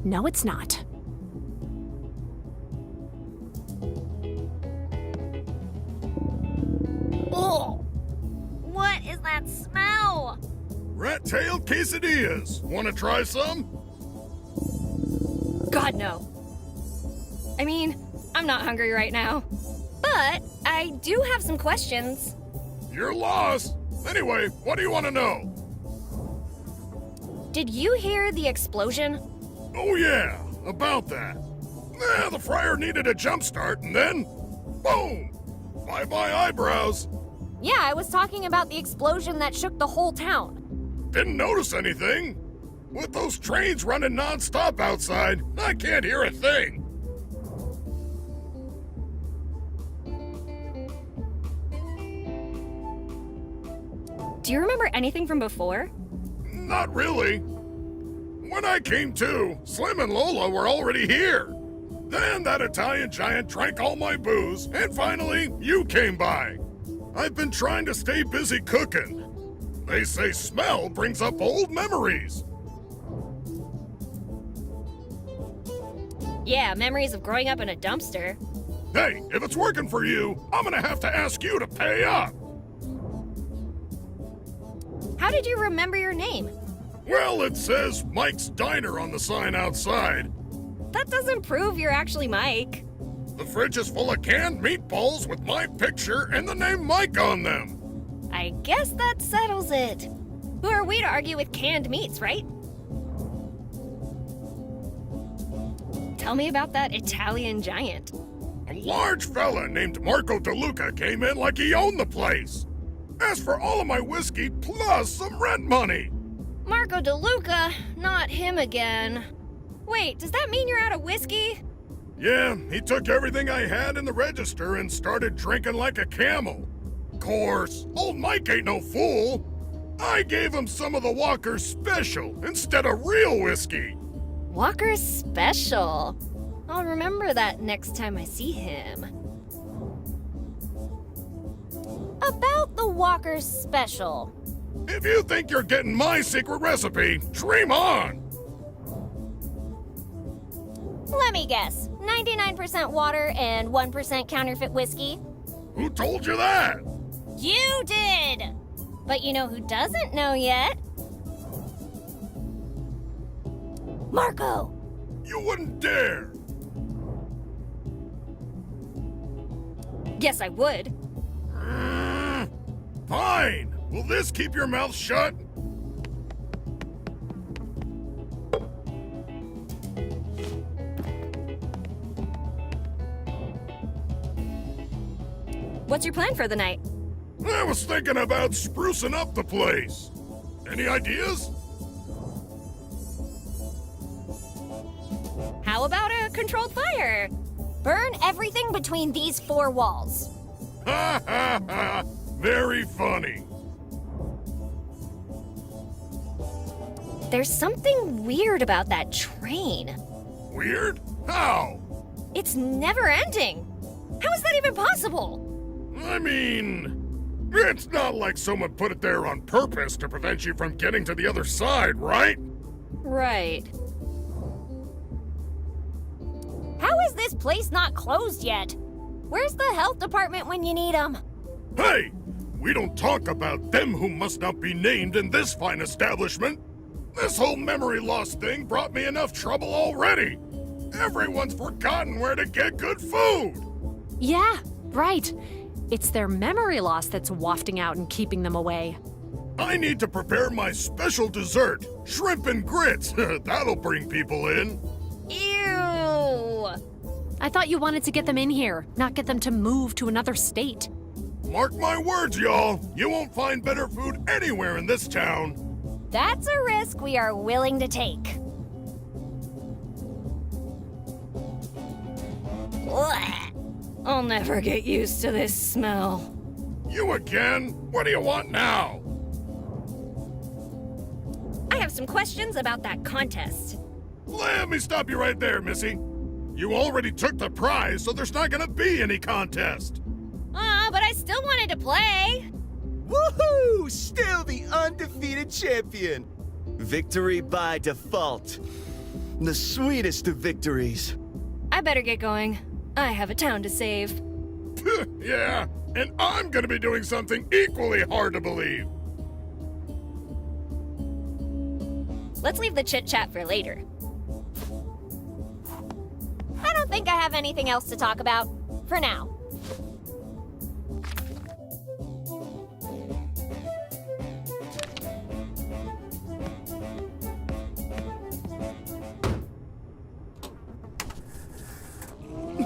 S13: No, it's not.
S8: Oh! What is that smell?
S6: Rat-tailed quesadillas. Want to try some?
S8: God, no. I mean, I'm not hungry right now. But I do have some questions.
S6: You're lost. Anyway, what do you want to know?
S8: Did you hear the explosion?
S6: Oh yeah, about that. The fryer needed a jump start and then, boom! Bye-bye eyebrows.
S8: Yeah, I was talking about the explosion that shook the whole town.
S6: Didn't notice anything. With those trains running non-stop outside, I can't hear a thing.
S8: Do you remember anything from before?
S6: Not really. When I came to, Slim and Lola were already here. Then that Italian giant drank all my booze, and finally, you came by. I've been trying to stay busy cooking. They say smell brings up old memories.
S8: Yeah, memories of growing up in a dumpster.
S6: Hey, if it's working for you, I'm gonna have to ask you to pay up.
S8: How did you remember your name?
S6: Well, it says Mike's Diner on the sign outside.
S8: That doesn't prove you're actually Mike.
S6: The fridge is full of canned meatballs with my picture and the name Mike on them.
S8: I guess that settles it. Who are we to argue with canned meats, right? Tell me about that Italian giant.
S6: A large fella named Marco DeLuca came in like he owned the place. Asked for all of my whiskey plus some rent money.
S8: Marco DeLuca, not him again.
S3: Wait, does that mean you're out of whiskey?
S6: Yeah, he took everything I had in the register and started drinking like a camel. Course, old Mike ain't no fool. I gave him some of the Walker's Special instead of real whiskey.
S3: Walker's Special. I'll remember that next time I see him.
S8: About the Walker's Special.
S6: If you think you're getting my secret recipe, dream on.
S8: Let me guess. 99% water and 1% counterfeit whiskey?
S6: Who told you that?
S8: You did! But you know who doesn't know yet? Marco!
S6: You wouldn't dare.
S3: Yes, I would.
S6: Fine. Will this keep your mouth shut?
S3: What's your plan for the night?
S6: I was thinking about sprucing up the place. Any ideas?
S8: How about a controlled fire? Burn everything between these 4 walls.
S6: Ha ha ha! Very funny.
S3: There's something weird about that train.
S6: Weird? How?
S3: It's never ending. How is that even possible?
S6: I mean, it's not like someone put it there on purpose to prevent you from getting to the other side, right?
S3: Right.
S8: How is this place not closed yet? Where's the health department when you need them?
S6: Hey! We don't talk about them who must not be named in this fine establishment. This whole memory loss thing brought me enough trouble already. Everyone's forgotten where to get good food.
S13: Yeah, right. It's their memory loss that's wafting out and keeping them away.
S6: I need to prepare my special dessert, shrimp and grits. That'll bring people in.
S8: Ew!
S13: I thought you wanted to get them in here, not get them to move to another state.
S6: Mark my words, y'all. You won't find better food anywhere in this town.
S8: That's a risk we are willing to take.
S3: Blech. I'll never get used to this smell.
S6: You again? What do you want now?
S3: I have some questions about that contest.
S6: Let me stop you right there, Missy. You already took the prize, so there's not gonna be any contest.
S8: But I still wanted to play.
S14: Woohoo! Still the undefeated champion. Victory by default. The sweetest of victories.
S3: I better get going. I have a town to save.
S6: Yeah, and I'm gonna be doing something equally hard to believe.
S3: Let's leave the chit-chat for later.
S8: I don't think I have anything else to talk about. For now.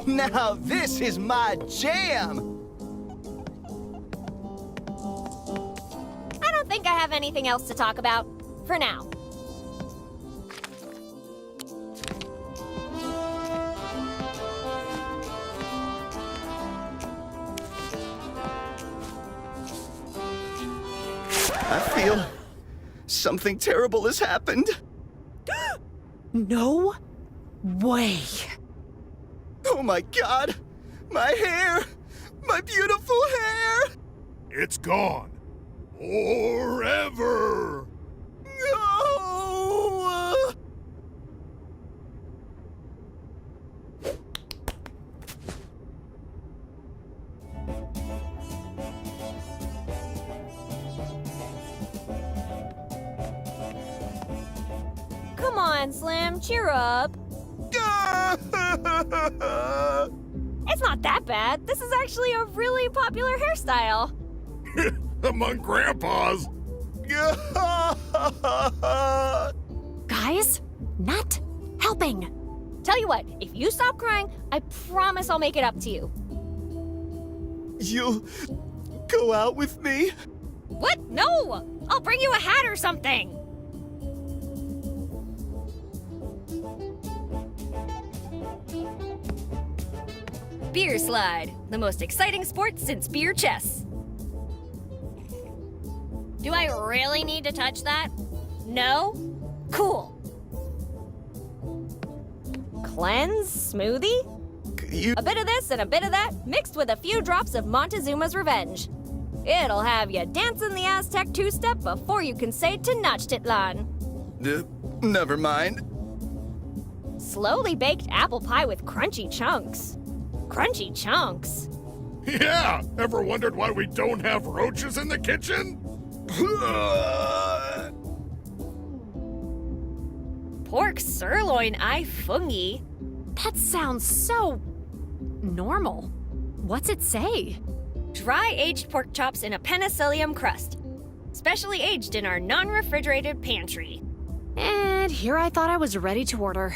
S14: Now this is my jam!
S8: I don't think I have anything else to talk about. For now.
S14: I feel something terrible has happened.
S1: No way.
S14: Oh my god! My hair! My beautiful hair!
S6: It's gone. Forever.
S14: No!
S8: Come on, Slim, cheer up. It's not that bad. This is actually a really popular hairstyle.
S6: Among grandpas.
S13: Guys, not helping.
S8: Tell you what, if you stop crying, I promise I'll make it up to you.
S14: You'll go out with me?
S8: What? No! I'll bring you a hat or something.
S3: Beer slide, the most exciting sport since beer chess.
S8: Do I really need to touch that? No? Cool. Cleanse smoothie? A bit of this and a bit of that, mixed with a few drops of Montezuma's Revenge. It'll have you dancing the Aztec two-step before you can say Tenochtitlan.
S14: Never mind.
S8: Slowly baked apple pie with crunchy chunks. Crunchy chunks?
S6: Yeah! Ever wondered why we don't have roaches in the kitchen?
S3: Pork sirloin ai fungi.
S13: That sounds so normal. What's it say?
S3: Dry aged pork chops in a penicillium crust. Specially aged in our non-refrigerated pantry.
S13: And here I thought I was ready to order.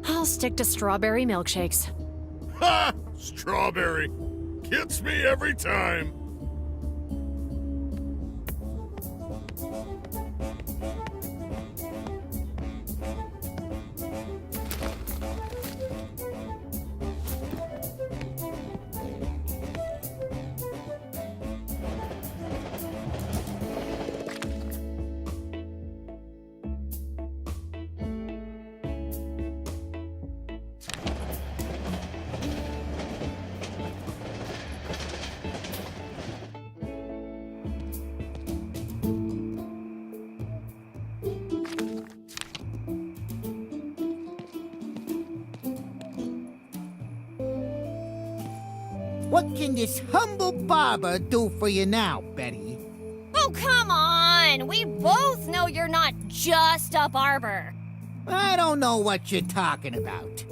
S13: I'll stick to strawberry milkshakes.
S6: Ha! Strawberry. Gets me every time.
S9: What can this humble barber do for you now, Betty?
S8: Oh, come on! We both know you're not just a barber.
S9: I don't know what you're talking about.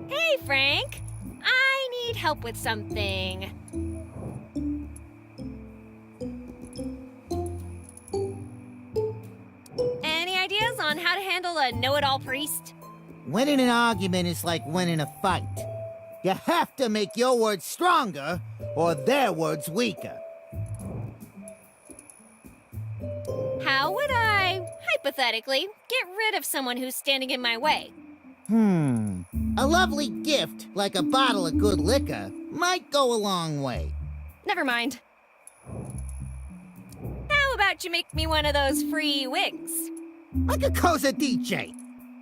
S3: Hey, Frank. I need help with something. Any ideas on how to handle a know-it-all priest?
S9: Winning an argument is like winning a fight. You have to make your words stronger or their words weaker.
S3: How would I, hypothetically, get rid of someone who's standing in my way?
S9: A lovely gift, like a bottle of good liquor, might go a long way.
S3: Never mind. How about you make me one of those free wigs?
S9: I could cause a DJ.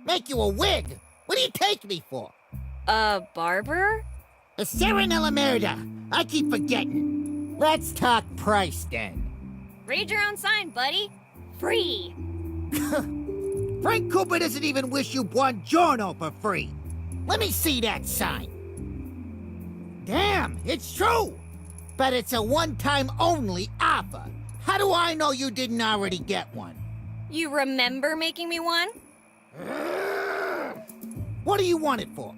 S9: Make you a wig. What do you take me for?
S3: A barber?
S9: A Serenella Merida. I keep forgetting. Let's talk price then.
S3: Read your own sign, buddy. Free.
S9: Frank Cooper doesn't even wish you buongiorno for free. Let me see that sign. Damn, it's true. But it's a one-time only offer. How do I know you didn't already get one?
S3: You remember making me one?
S9: What do you want it for?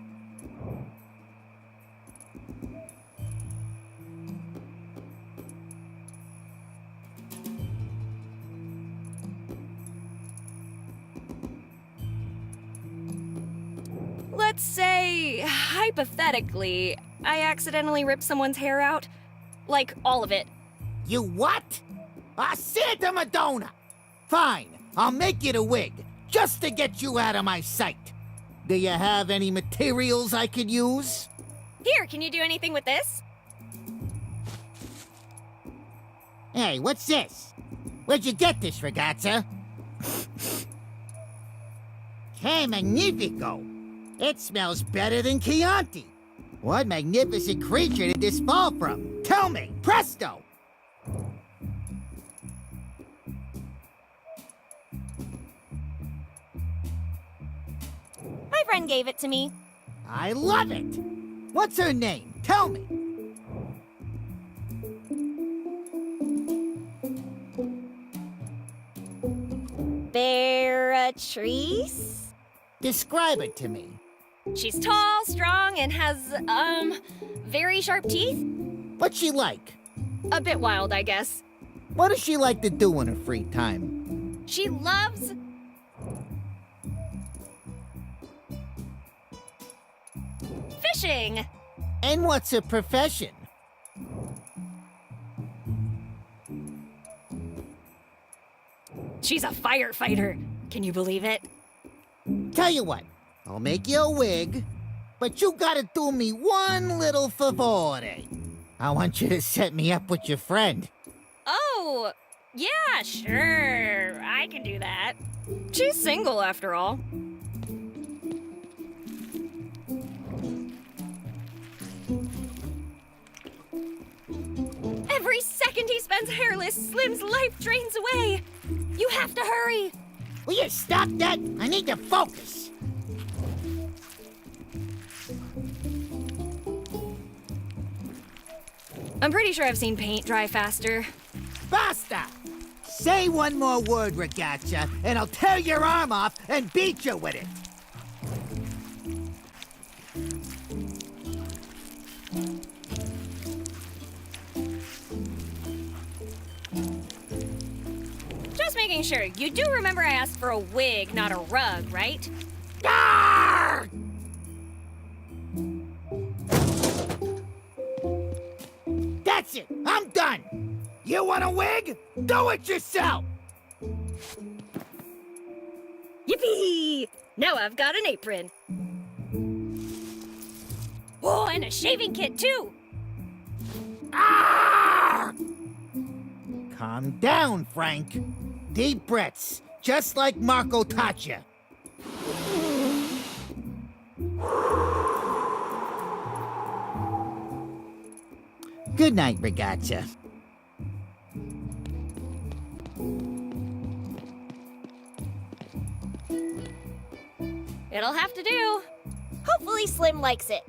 S3: Let's say, hypothetically, I accidentally ripped someone's hair out. Like, all of it.
S9: You what? Ah, Santa Madonna! Fine, I'll make it a wig, just to get you out of my sight. Do you have any materials I could use?
S3: Here, can you do anything with this?
S9: Hey, what's this? Where'd you get this, ragazza? Que magnifico! It smells better than Chianti. What magnificent creature did this fall from? Tell me, presto!
S8: boyfriend gave it to me.
S9: I love it! What's her name? Tell me.
S8: Beatrice?
S9: Describe it to me.
S8: She's tall, strong, and has, very sharp teeth.
S9: What's she like?
S8: A bit wild, I guess.
S9: What does she like to do in her free time?
S8: She loves... fishing.
S9: And what's her profession?
S8: She's a firefighter. Can you believe it?
S9: Tell you what, I'll make you a wig, but you gotta do me one little favore. I want you to set me up with your friend.
S8: Oh, yeah, sure. I can do that. She's single, after all. Every second he spends hairless, Slim's life drains away. You have to hurry.
S9: Will you stop that? I need to focus.
S8: I'm pretty sure I've seen paint dry faster.
S9: Basta! Say one more word, Ragazza, and I'll tear your arm off and beat you with it.
S8: Just making sure. You do remember I asked for a wig, not a rug, right?
S9: Arrgh! That's it! I'm done! You want a wig? Do it yourself!
S8: Yippee! Now I've got an apron. Oh, and a shaving kit, too!
S9: Arrgh! Calm down, Frank. Deep breaths, just like Marco taught you. Good night, Ragazza.
S8: It'll have to do. Hopefully Slim likes it.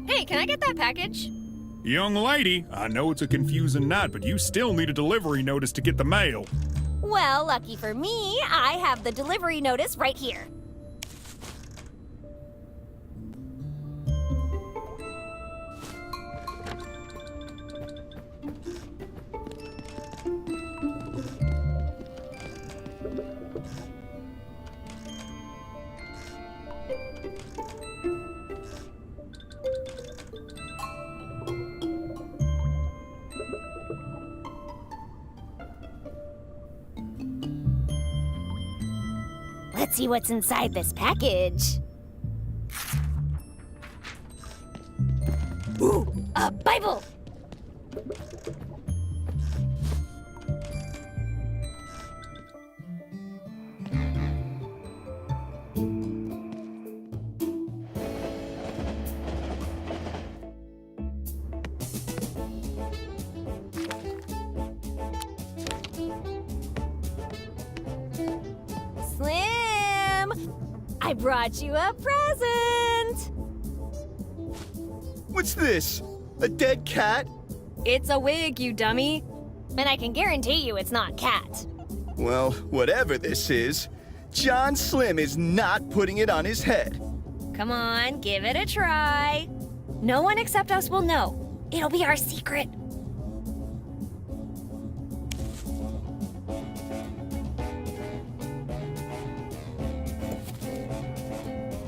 S8: Hey, can I get that package?
S6: Young lady, I know it's a confusing night, but you still need a delivery notice to get the mail.
S8: Well, lucky for me, I have the delivery notice right here. Let's see what's inside this package. Ooh, a Bible! Slim! I brought you a present!
S14: What's this? A dead cat?
S8: It's a wig, you dummy. And I can guarantee you it's not cat.
S14: Well, whatever this is, John Slim is not putting it on his head.
S8: Come on, give it a try. No one except us will know. It'll be our secret.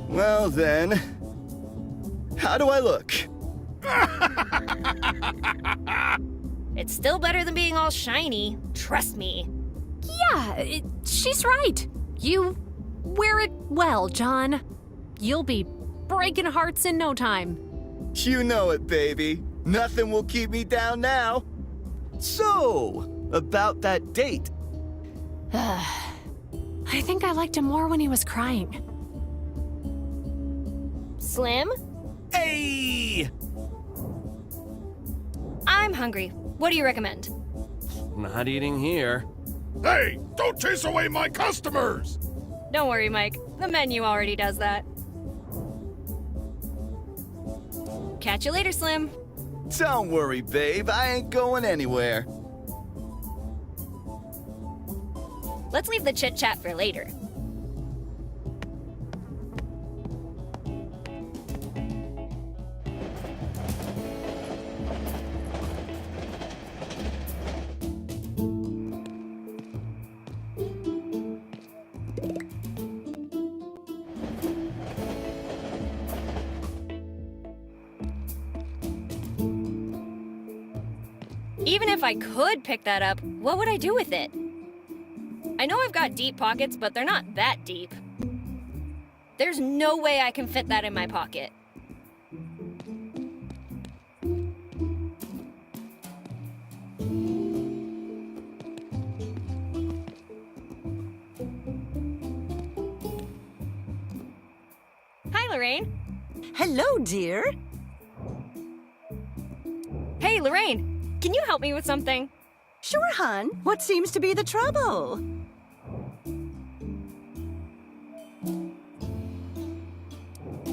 S14: Well then, how do I look?
S8: It's still better than being all shiny. Trust me.
S13: Yeah, she's right. You wear it well, John. You'll be breaking hearts in no time.
S14: You know it, baby. Nothing will keep me down now. So, about that date.
S13: I think I liked him more when he was crying.
S8: Slim?
S14: Hey!
S3: I'm hungry. What do you recommend?
S16: Not eating here.
S6: Hey, don't chase away my customers!
S3: Don't worry, Mike. The menu already does that. Catch you later, Slim.
S14: Don't worry, babe. I ain't going anywhere.
S3: Let's leave the chit-chat for later. Even if I could pick that up, what would I do with it? I know I've got deep pockets, but they're not that deep. There's no way I can fit that in my pocket. Hi, Lorraine.
S5: Hello, dear.
S3: Hey, Lorraine. Can you help me with something?
S5: Sure, hon. What seems to be the trouble?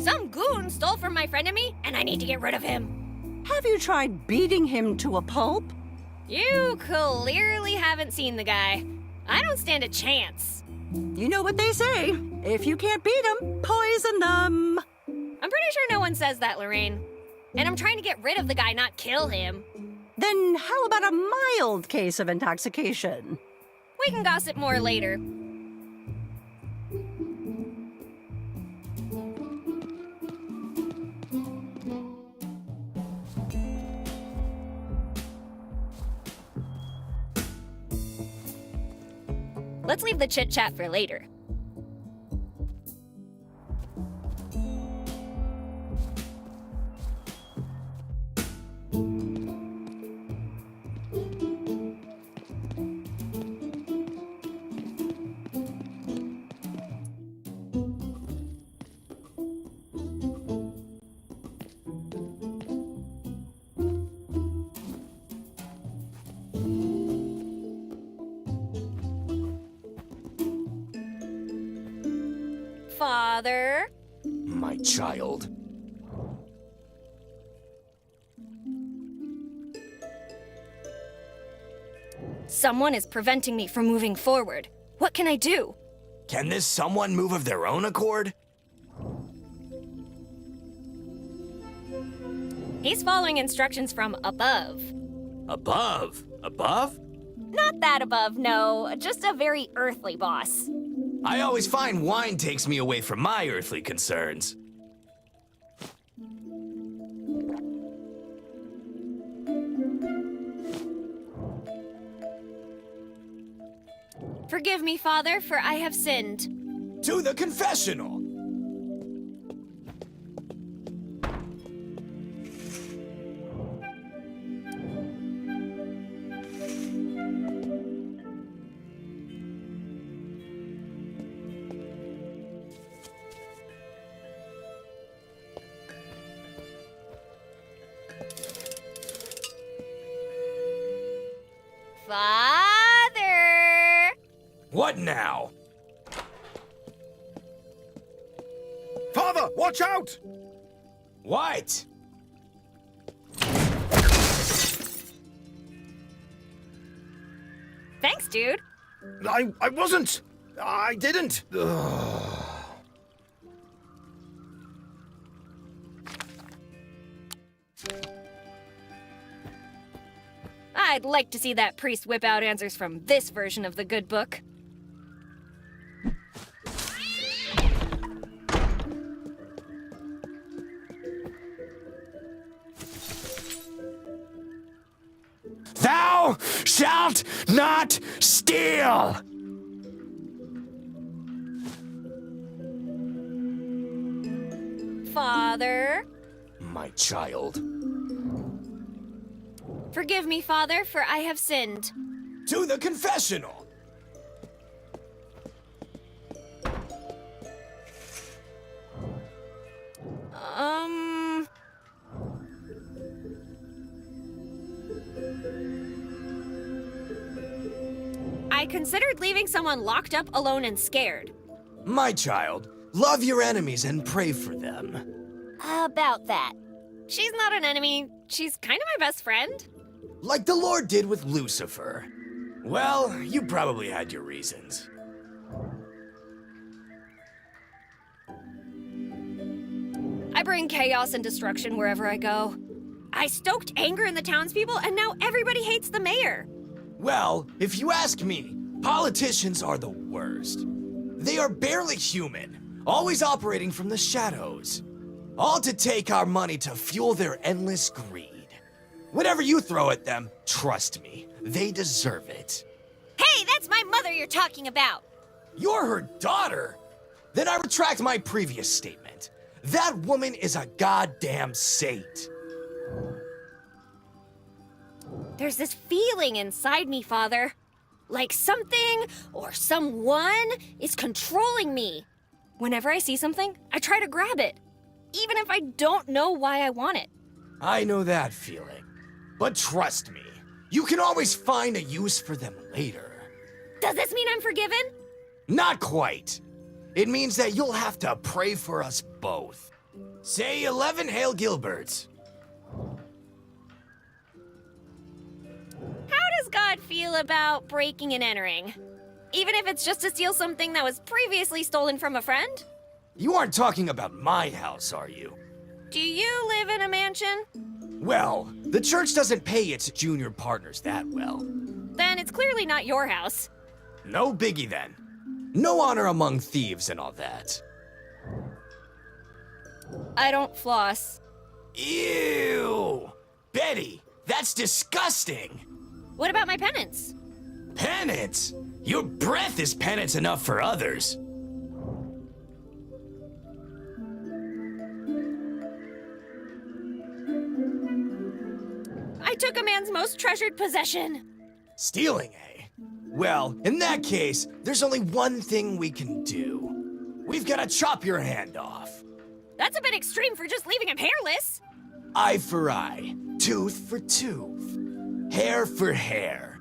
S3: Some goon stole from my friend and me, and I need to get rid of him.
S5: Have you tried beating him to a pulp?
S3: You clearly haven't seen the guy. I don't stand a chance.
S5: You know what they say. If you can't beat them, poison them.
S3: I'm pretty sure no one says that, Lorraine. And I'm trying to get rid of the guy, not kill him.
S5: Then how about a mild case of intoxication?
S3: We can gossip more later. Let's leave the chit-chat for later. Father?
S10: My child.
S3: Someone is preventing me from moving forward. What can I do?
S10: Can this someone move of their own accord?
S3: He's following instructions from above.
S16: Above? Above?
S8: Not that above, no. Just a very earthly boss.
S10: I always find wine takes me away from my earthly concerns.
S3: Forgive me, Father, for I have sinned.
S10: To the confessional!
S3: Father!
S10: What now?
S6: Father, watch out!
S10: What?
S3: Thanks, dude.
S6: I wasn't! I didn't!
S3: I'd like to see that priest whip out answers from this version of the good book.
S10: Thou shalt not steal!
S3: Father?
S10: My child.
S3: Forgive me, Father, for I have sinned.
S10: To the confessional!
S3: I considered leaving someone locked up, alone, and scared.
S10: My child, love your enemies and pray for them.
S8: About that.
S3: She's not an enemy. She's kind of my best friend.
S10: Like the Lord did with Lucifer. Well, you probably had your reasons.
S3: I bring chaos and destruction wherever I go. I stoked anger in the townspeople, and now everybody hates the mayor.
S10: Well, if you ask me, politicians are the worst. They are barely human, always operating from the shadows. All to take our money to fuel their endless greed. Whatever you throw at them, trust me, they deserve it.
S3: Hey, that's my mother you're talking about.
S10: You're her daughter? Then I retract my previous statement. That woman is a goddamn saint.
S3: There's this feeling inside me, Father. Like something or someone is controlling me. Whenever I see something, I try to grab it, even if I don't know why I want it.
S10: I know that feeling. But trust me, you can always find a use for them later.
S3: Does this mean I'm forgiven?
S10: Not quite. It means that you'll have to pray for us both. Say 11 Hail Gilberts.
S3: How does God feel about breaking and entering? Even if it's just to steal something that was previously stolen from a friend?
S10: You aren't talking about my house, are you?
S3: Do you live in a mansion?
S10: Well, the church doesn't pay its junior partners that well.
S3: Then it's clearly not your house.
S10: No biggie then. No honor among thieves and all that.
S3: I don't floss.
S10: Ew! Betty, that's disgusting!
S3: What about my penance?
S10: Penance? Your breath is penance enough for others.
S3: I took a man's most treasured possession.
S10: Stealing, eh? Well, in that case, there's only one thing we can do. We've got to chop your hand off.
S3: That's a bit extreme for just leaving him hairless.
S10: Eye for eye, tooth for tooth, hair for hair.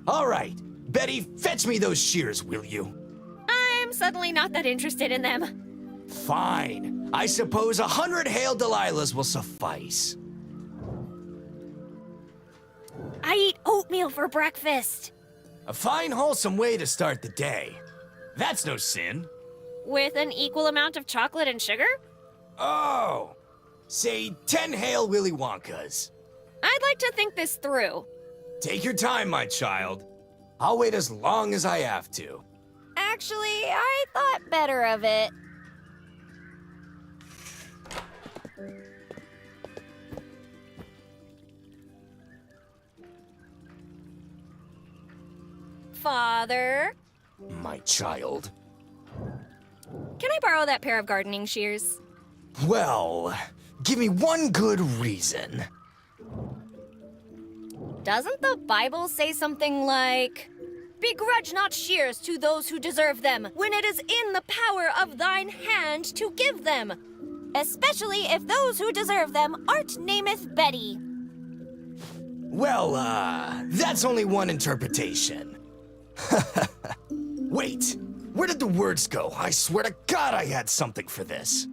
S10: All right, Betty, fetch me those shears, will you?
S3: I'm suddenly not that interested in them.
S10: Fine. I suppose 100 Hail Delilahs will suffice.
S3: I eat oatmeal for breakfast.
S10: A fine, wholesome way to start the day. That's no sin.
S3: With an equal amount of chocolate and sugar?
S10: Oh, say 10 Hail Willy Wonkas.
S3: I'd like to think this through.
S10: Take your time, my child. I'll wait as long as I have to.
S8: Actually, I thought better of it.
S3: Father?
S10: My child.
S3: Can I borrow that pair of gardening shears?
S10: Well, give me one good reason.
S3: Doesn't the Bible say something like, "Begrudge not shears to those who deserve them, when it is in the power of thine hand to give them, especially if those who deserve them art nameth Betty"?
S10: Well, that's only one interpretation. Wait, where did the words go? I swear to God I had something for this.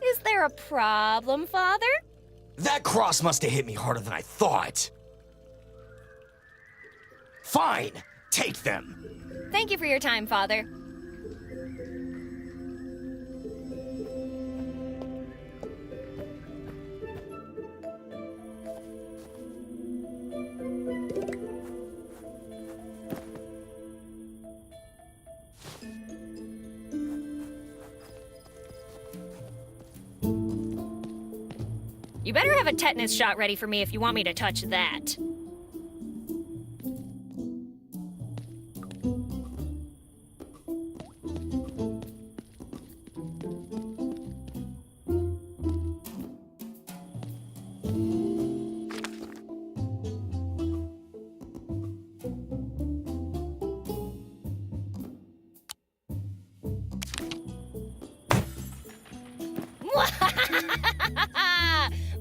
S3: Is there a problem, Father?
S10: That cross must have hit me harder than I thought. Fine, take them.
S3: Thank you for your time, Father. You better have a tetanus shot ready for me if you want me to touch that.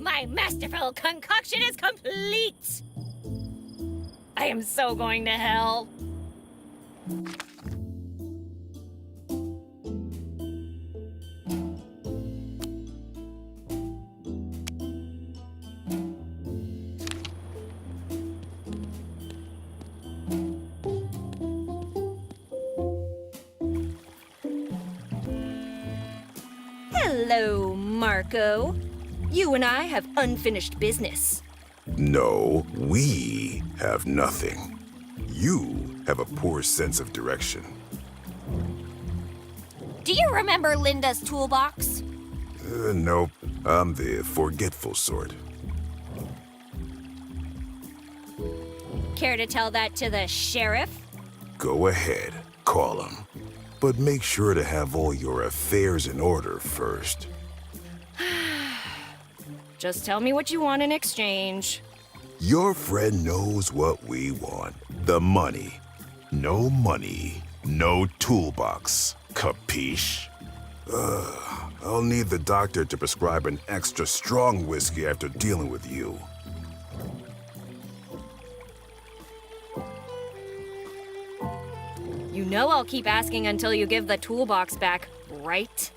S8: My masterful concoction is complete! I am so going to hell. Hello, Marco. You and I have unfinished business.
S2: No, we have nothing. You have a poor sense of direction.
S8: Do you remember Linda's toolbox?
S2: Nope. I'm the forgetful sort.
S8: Care to tell that to the sheriff?
S2: Go ahead, call him. But make sure to have all your affairs in order first.
S8: Just tell me what you want in exchange.
S2: Your friend knows what we want. The money. No money, no toolbox. Capiche? I'll need the doctor to prescribe an extra strong whiskey after dealing with you.
S8: You know I'll keep asking until you give the toolbox back, right?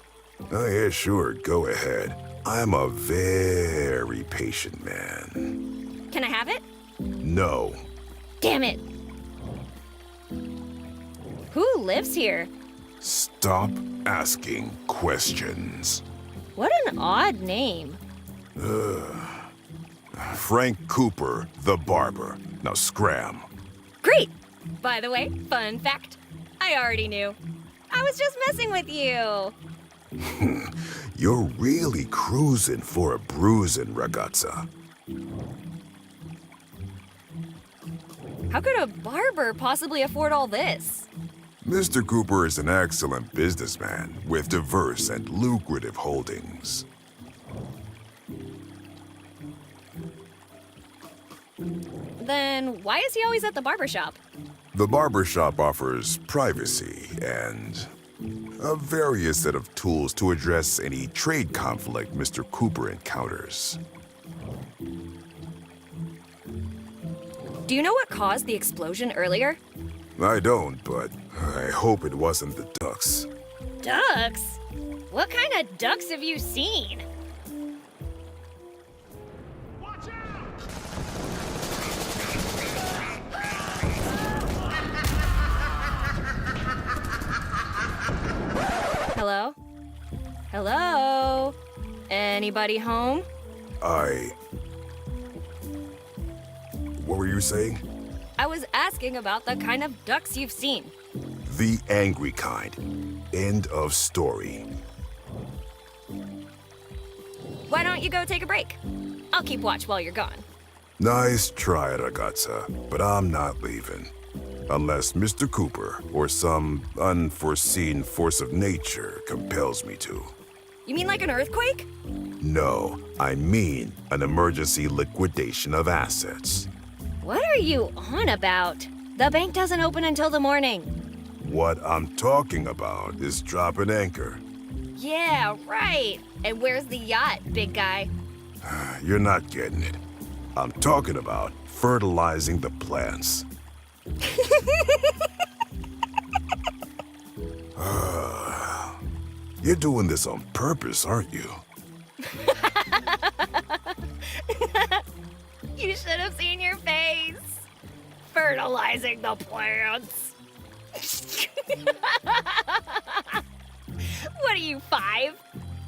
S2: Oh, yeah, sure. Go ahead. I'm a very patient man.
S8: Can I have it?
S2: No.
S8: Damn it! Who lives here?
S2: Stop asking questions.
S8: What an odd name.
S2: Frank Cooper, the barber. Now scram.
S8: Great! By the way, fun fact, I already knew. I was just messing with you.
S2: You're really cruising for a bruising, ragazza.
S8: How could a barber possibly afford all this?
S2: Mr. Cooper is an excellent businessman with diverse and lucrative holdings.
S8: Then why is he always at the barber shop?
S2: The barbershop offers privacy and a various set of tools to address any trade conflict Mr. Cooper encounters.
S8: Do you know what caused the explosion earlier?
S2: I don't, but I hope it wasn't the ducks.
S8: Ducks? What kind of ducks have you seen? Hello? Hello? Anybody home?
S2: What were you saying?
S8: I was asking about the kind of ducks you've seen.
S2: The angry kind. End of story.
S8: Why don't you go take a break? I'll keep watch while you're gone.
S2: Nice try, ragazza, but I'm not leaving. Unless Mr. Cooper or some unforeseen force of nature compels me to.
S8: You mean like an earthquake?
S2: No, I mean an emergency liquidation of assets.
S8: What are you on about? The bank doesn't open until the morning.
S2: What I'm talking about is dropping anchor.
S8: Yeah, right. And where's the yacht, big guy?
S2: You're not getting it. I'm talking about fertilizing the plants. You're doing this on purpose, aren't you?
S8: You should have seen your face. Fertilizing the plants. What are you, 5?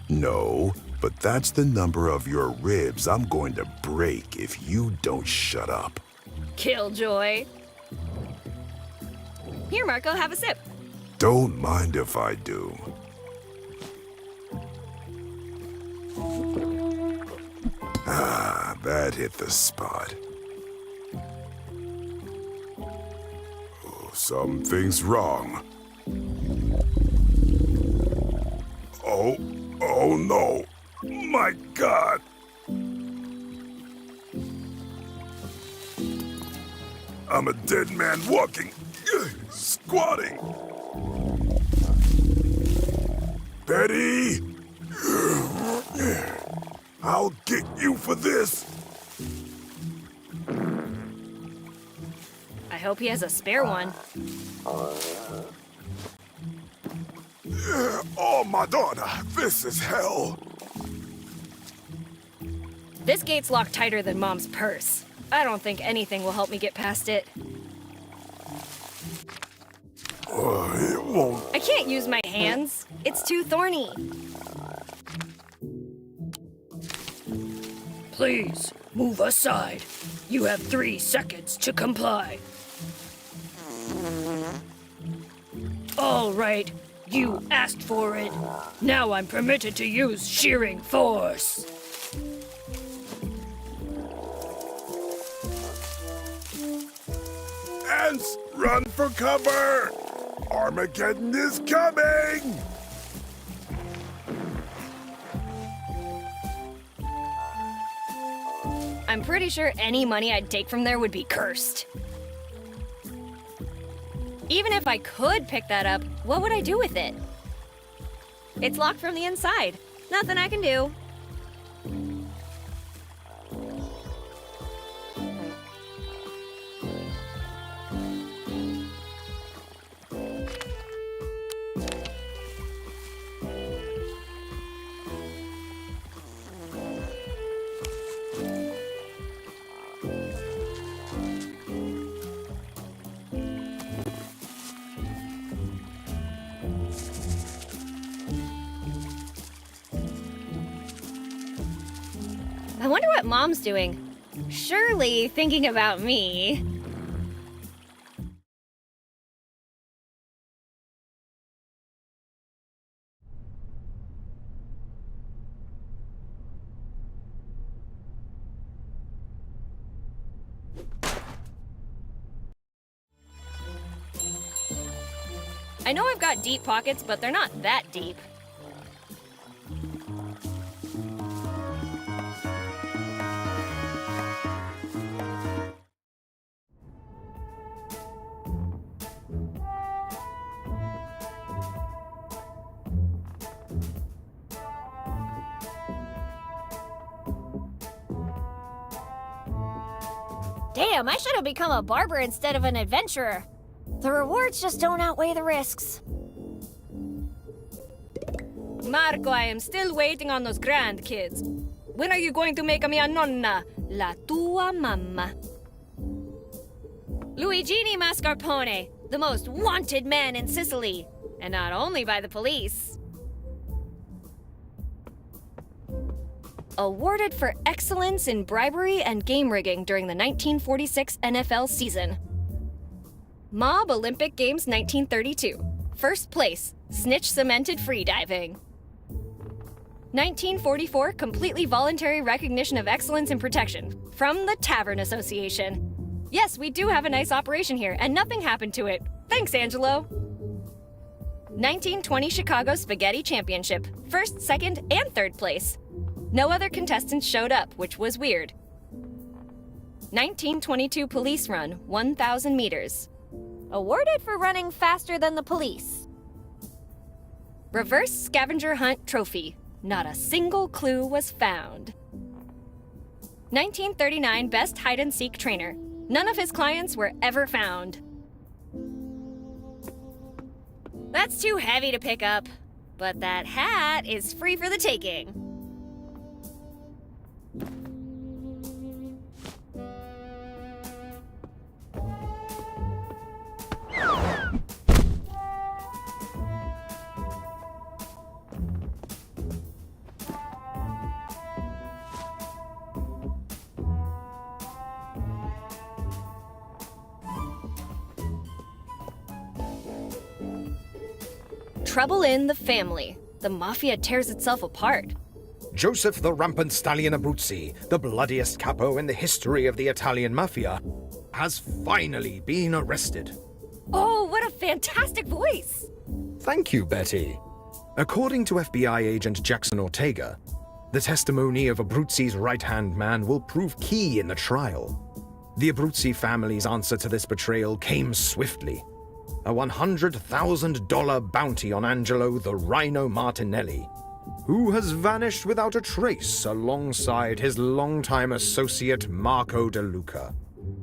S2: No, but that's the number of your ribs I'm going to break if you don't shut up.
S8: Killjoy. Here, Marco, have a sip.
S2: Don't mind if I do. Ah, that hit the spot. Oh, something's wrong. Oh no. My God. I'm a dead man walking, squatting. Betty! I'll get you for this.
S3: I hope he has a spare one.
S2: Oh, Madonna, this is hell.
S3: This gate's locked tighter than Mom's purse. I don't think anything will help me get past it.
S2: It won't.
S3: I can't use my hands. It's too thorny.
S17: Please, move aside. You have 3 seconds to comply. All right, you asked for it. Now I'm permitted to use shearing force.
S2: Ants, run for cover! Armageddon is coming!
S3: I'm pretty sure any money I'd take from there would be cursed. Even if I could pick that up, what would I do with it? It's locked from the inside. Nothing I can do. I wonder what Mom's doing. Surely thinking about me. I know I've got deep pockets, but they're not that deep.
S11: Damn, I should have become a barber instead of an adventurer. The rewards just don't outweigh the risks.
S3: Marco, I am still waiting on those grandkids. When are you going to make me a nonna? La tua mamma. Luigini Mascarpone, the most wanted man in Sicily. And not only by the police. Awarded for excellence in bribery and game rigging during the 1946 NFL season. Mob Olympic Games 1932. First place, snitch cemented freediving. 1944 completely voluntary recognition of excellence and protection from the Tavern Association. Yes, we do have a nice operation here, and nothing happened to it. Thanks, Angelo. 1920 Chicago Spaghetti Championship. First, second, and third place. No other contestants showed up, which was weird. 1922 police run, 1,000 meters.
S11: Awarded for running faster than the police.
S3: Reverse scavenger hunt trophy. Not a single clue was found. 1939 best hide-and-seek trainer. None of his clients were ever found. That's too heavy to pick up, but that hat is free for the taking. Trouble in the family. The mafia tears itself apart.
S18: Joseph the Rampant Stallion Abruzzi, the bloodiest capo in the history of the Italian mafia, has finally been arrested.
S3: Oh, what a fantastic voice!
S18: Thank you, Betty. According to FBI agent Jackson Ortega, the testimony of Abruzzi's right-hand man will prove key in the trial. The Abruzzi family's answer to this betrayal came swiftly. A $100,000 bounty on Angelo the Rhino Martinelli, who has vanished without a trace alongside his longtime associate Marco De Luca.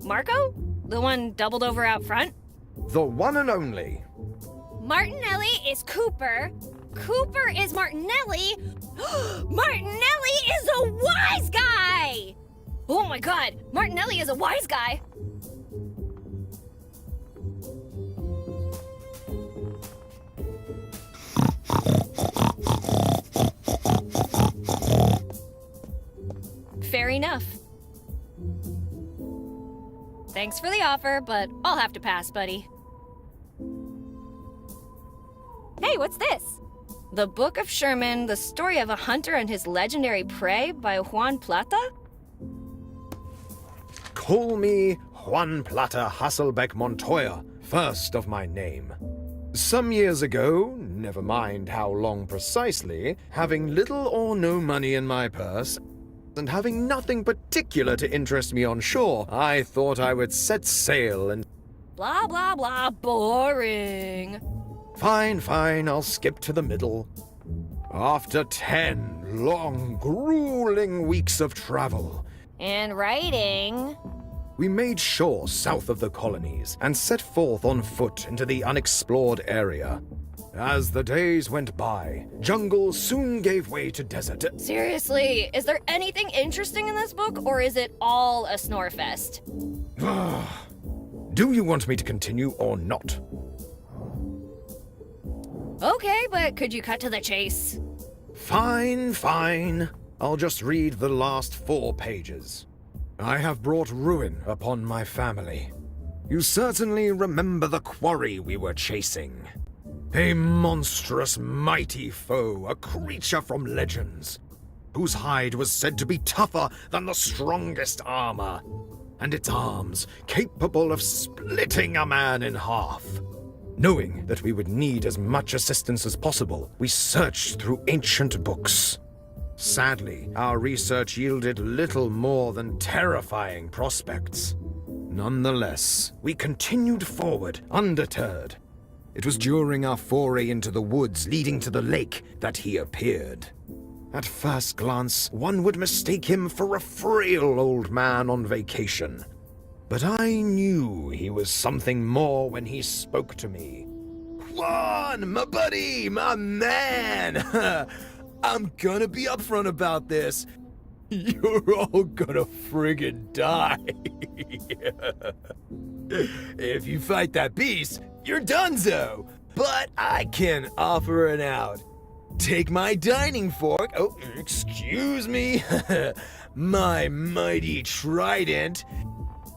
S8: Marco? The one doubled over out front?
S18: The one and only.
S8: Martinelli is Cooper. Cooper is Martinelli. Martinelli is a wise guy! Oh my god, Martinelli is a wise guy! Fair enough. Thanks for the offer, but I'll have to pass, buddy. Hey, what's this? The Book of Sherman, the story of a hunter and his legendary prey by Juan Plata?
S18: Call me Juan Plata Hasselbeck Montoya, first of my name. Some years ago, never mind how long precisely, having little or no money in my purse, and having nothing particular to interest me on shore, I thought I would set sail and...
S8: Blah, blah, blah, boring.
S18: Fine, I'll skip to the middle. After 10 long, grueling weeks of travel...
S8: And writing...
S18: We made shore south of the colonies and set forth on foot into the unexplored area. As the days went by, jungle soon gave way to desert.
S8: Seriously, is there anything interesting in this book, or is it all a snore fest?
S18: Do you want me to continue or not?
S8: Okay, but could you cut to the chase?
S18: Fine. I'll just read the last 4 pages. I have brought ruin upon my family. You certainly remember the quarry we were chasing. A monstrous, mighty foe, a creature from legends, whose hide was said to be tougher than the strongest armor, and its arms capable of splitting a man in half. Knowing that we would need as much assistance as possible, we searched through ancient books. Sadly, our research yielded little more than terrifying prospects. Nonetheless, we continued forward, undeterred. It was during our foray into the woods leading to the lake that he appeared. At first glance, one would mistake him for a frail old man on vacation. But I knew he was something more when he spoke to me. Juan, my buddy, my man! I'm gonna be upfront about this. You're all gonna friggin' die. If you fight that beast, you're donezo. But I can offer an out. Take my dining fork, oh, excuse me, my mighty trident,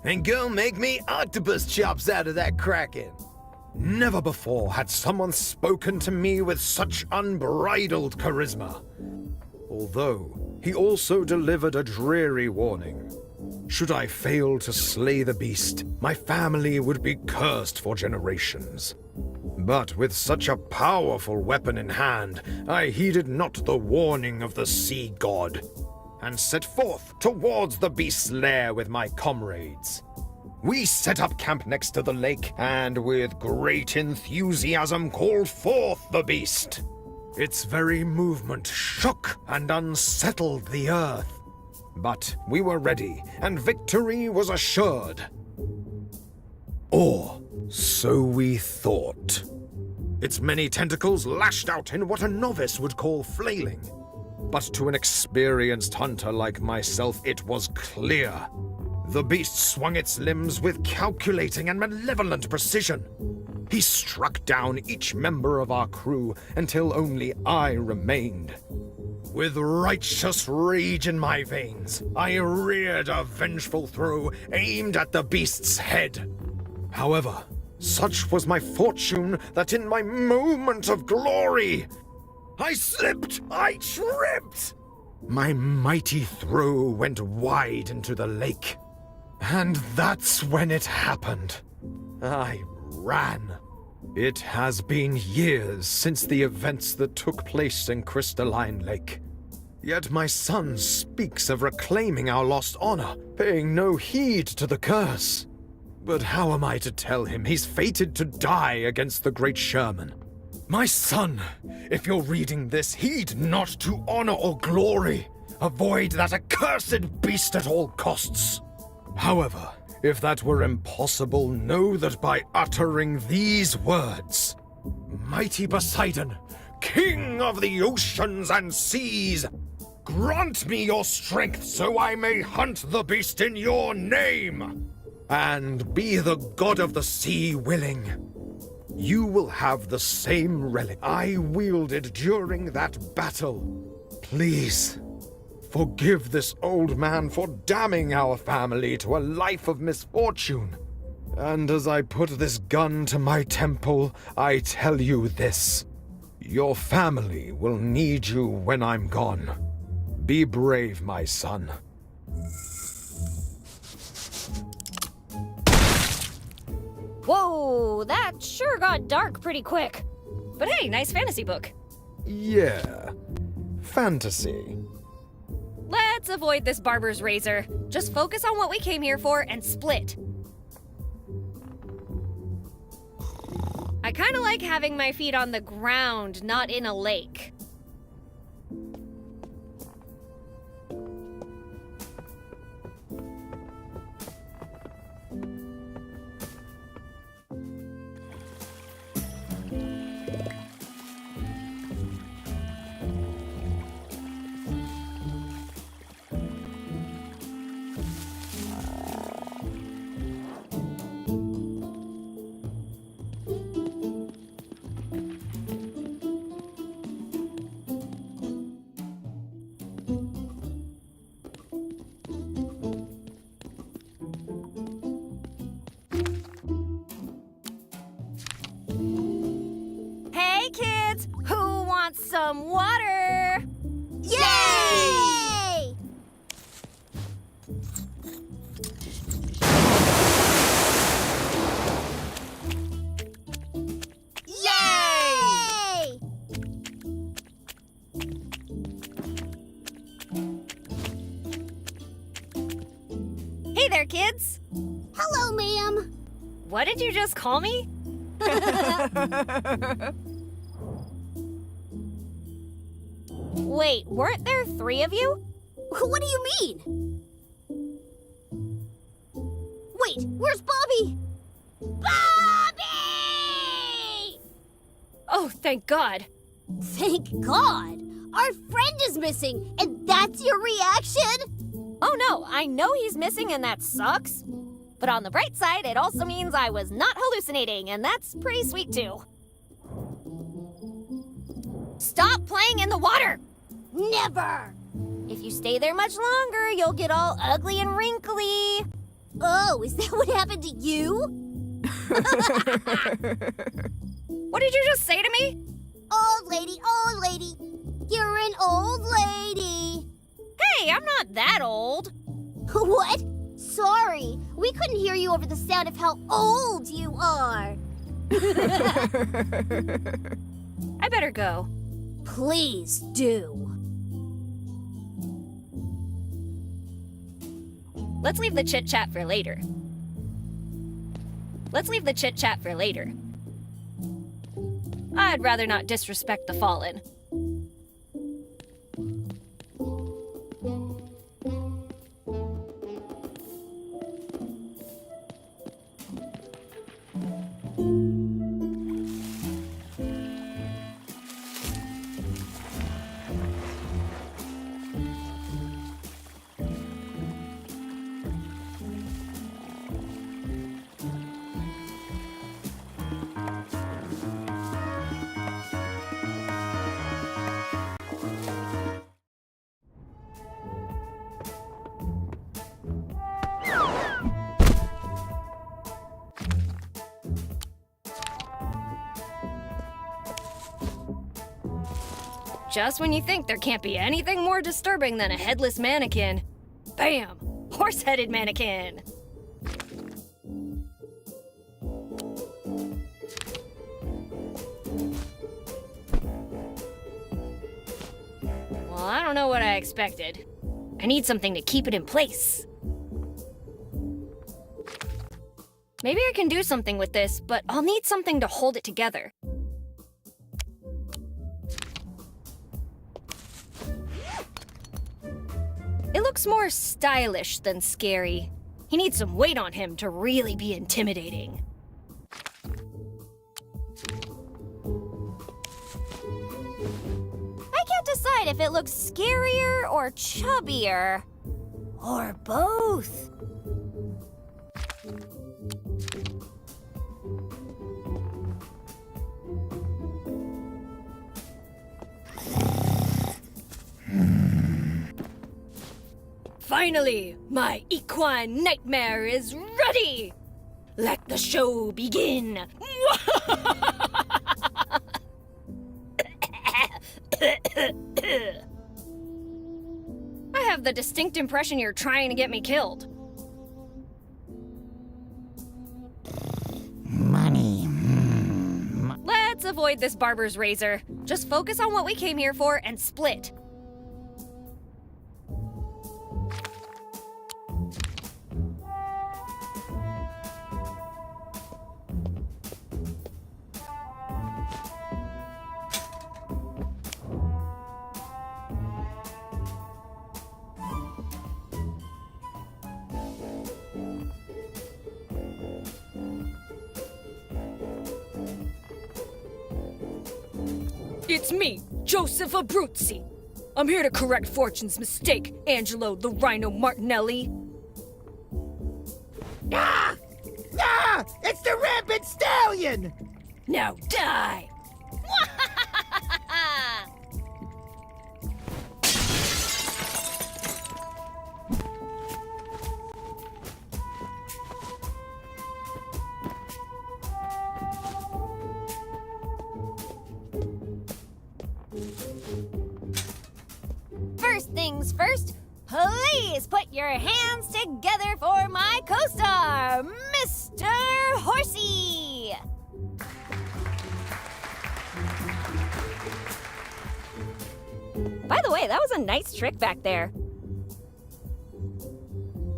S18: and go make me octopus chops out of that kraken. Never before had someone spoken to me with such unbridled charisma. Although, he also delivered a dreary warning. Should I fail to slay the beast, my family would be cursed for generations. But with such a powerful weapon in hand, I heeded not the warning of the sea god, and set forth towards the beast's lair with my comrades. We set up camp next to the lake, and with great enthusiasm called forth the beast. Its very movement shook and unsettled the earth. But we were ready, and victory was assured. Or so we thought. Its many tentacles lashed out in what a novice would call flailing. But to an experienced hunter like myself, it was clear. The beast swung its limbs with calculating and malevolent precision. He struck down each member of our crew until only I remained. With righteous rage in my veins, I reared a vengeful throw aimed at the beast's head. However, such was my fortune that in my moment of glory, I slipped, I tripped. My mighty throw went wide into the lake. And that's when it happened. I ran. It has been years since the events that took place in Crystalline Lake. Yet my son speaks of reclaiming our lost honor, paying no heed to the curse. But how am I to tell him he's fated to die against the great Sherman? My son, if you're reading this, heed not to honor or glory. Avoid that accursed beast at all costs. However, if that were impossible, know that by uttering these words, Mighty Poseidon, King of the oceans and seas, grant me your strength so I may hunt the beast in your name. And be the god of the sea willing, you will have the same relic I wielded during that battle. Please, forgive this old man for damning our family to a life of misfortune. And as I put this gun to my temple, I tell you this. Your family will need you when I'm gone. Be brave, my son.
S8: Whoa, that sure got dark pretty quick.
S3: But hey, nice fantasy book.
S18: Yeah. Fantasy.
S3: Let's avoid this barber's razor. Just focus on what we came here for and split. I kinda like having my feet on the ground, not in a lake. Hey kids, who wants some water?
S11: Yay! Yay!
S3: Hey there, kids.
S11: Hello, ma'am.
S3: What did you just call me?
S8: Wait, weren't there 3 of you?
S11: What do you mean? Wait, where's Bobby? Bobby!
S3: Oh, thank God.
S11: Thank God! Our friend is missing, and that's your reaction?
S8: Oh no, I know he's missing and that sucks. But on the bright side, it also means I was not hallucinating, and that's pretty sweet too. Stop playing in the water!
S11: Never!
S8: If you stay there much longer, you'll get all ugly and wrinkly.
S11: Oh, is that what happened to you?
S3: What did you just say to me?
S11: Old lady, you're an old lady.
S8: Hey, I'm not that old.
S11: What? Sorry, we couldn't hear you over the sound of how old you are.
S3: I better go.
S11: Please do.
S3: Let's leave the chit-chat for later. I'd rather not disrespect the fallen. Just when you think there can't be anything more disturbing than a headless mannequin. Bam! Horse-headed mannequin! I don't know what I expected. I need something to keep it in place. Maybe I can do something with this, but I'll need something to hold it together. It looks more stylish than scary. He needs some weight on him to really be intimidating.
S8: I can't decide if it looks scarier or chubbier. Or both.
S17: Finally, my equine nightmare is ready! Let the show begin!
S3: I have the distinct impression you're trying to get me killed.
S9: Money.
S3: Let's avoid this barber's razor. Just focus on what we came here for and split.
S17: It's me, Joseph Abruzzi. I'm here to correct Fortune's mistake, Angelo the Rhino Martinelli.
S9: Ah! Ah! It's the rampant stallion!
S17: Now die!
S8: First things first, please put your hands together for my co-star, Mr. Horsey! By the way, that was a nice trick back there.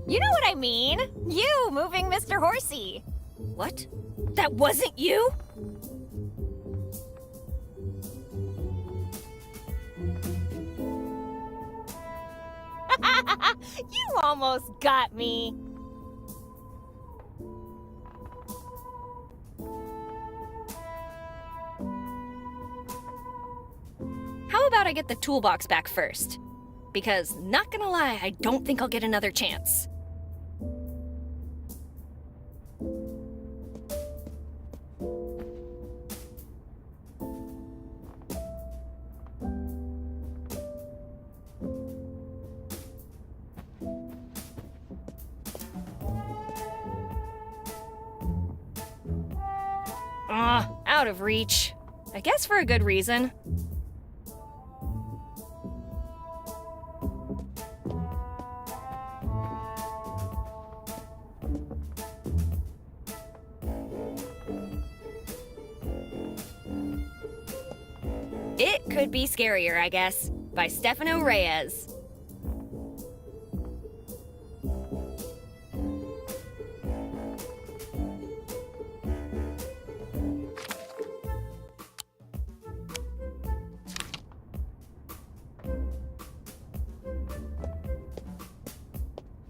S8: You know what I mean? You moving Mr. Horsey.
S3: What? That wasn't you?
S8: You almost got me.
S3: How about I get the toolbox back first? Because, not gonna lie, I don't think I'll get another chance. Out of reach. I guess for a good reason. It Could Be Scarier, I guess, by Stefano Reyes.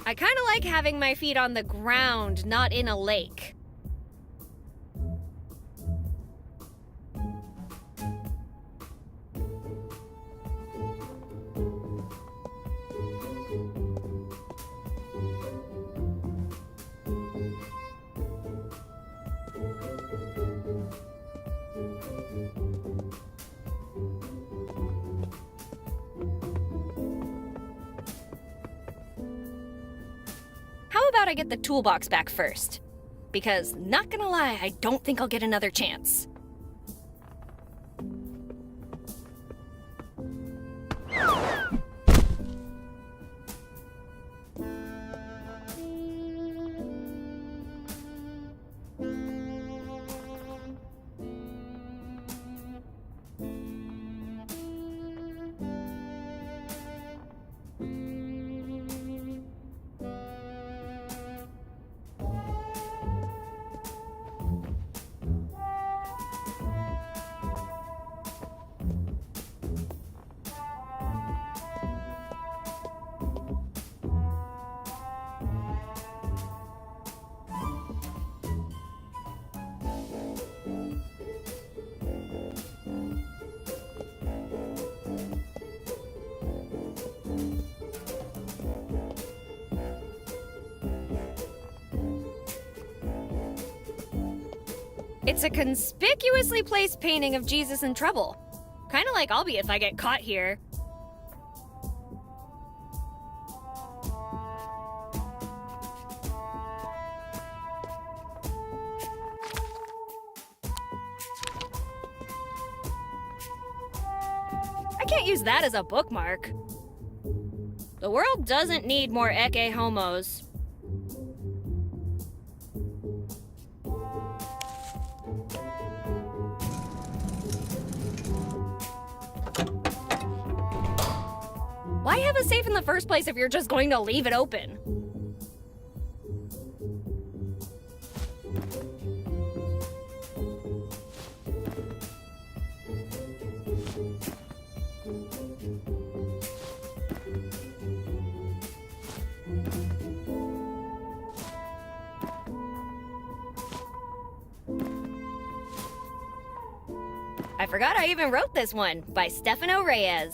S3: I kind of like having my feet on the ground, not in a lake. How about I get the toolbox back first? Because, not gonna lie, I don't think I'll get another chance.
S8: It's a conspicuously placed painting of Jesus in trouble. Kinda like I'll be if I get caught here. I can't use that as a bookmark. The world doesn't need more Ecce Homos. Why have a safe in the first place if you're just going to leave it open? I forgot I even wrote this one, by Stefano Reyes.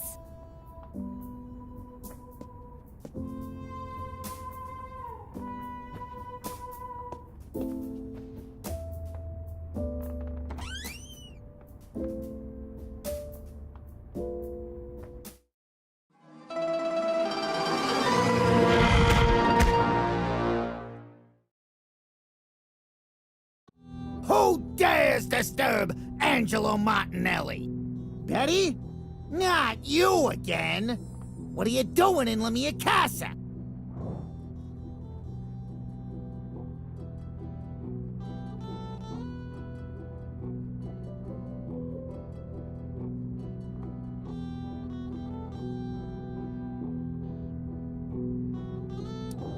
S9: Who dares disturb Angelo Martinelli? Betty? Not you again! What are you doing in La Mia Casa?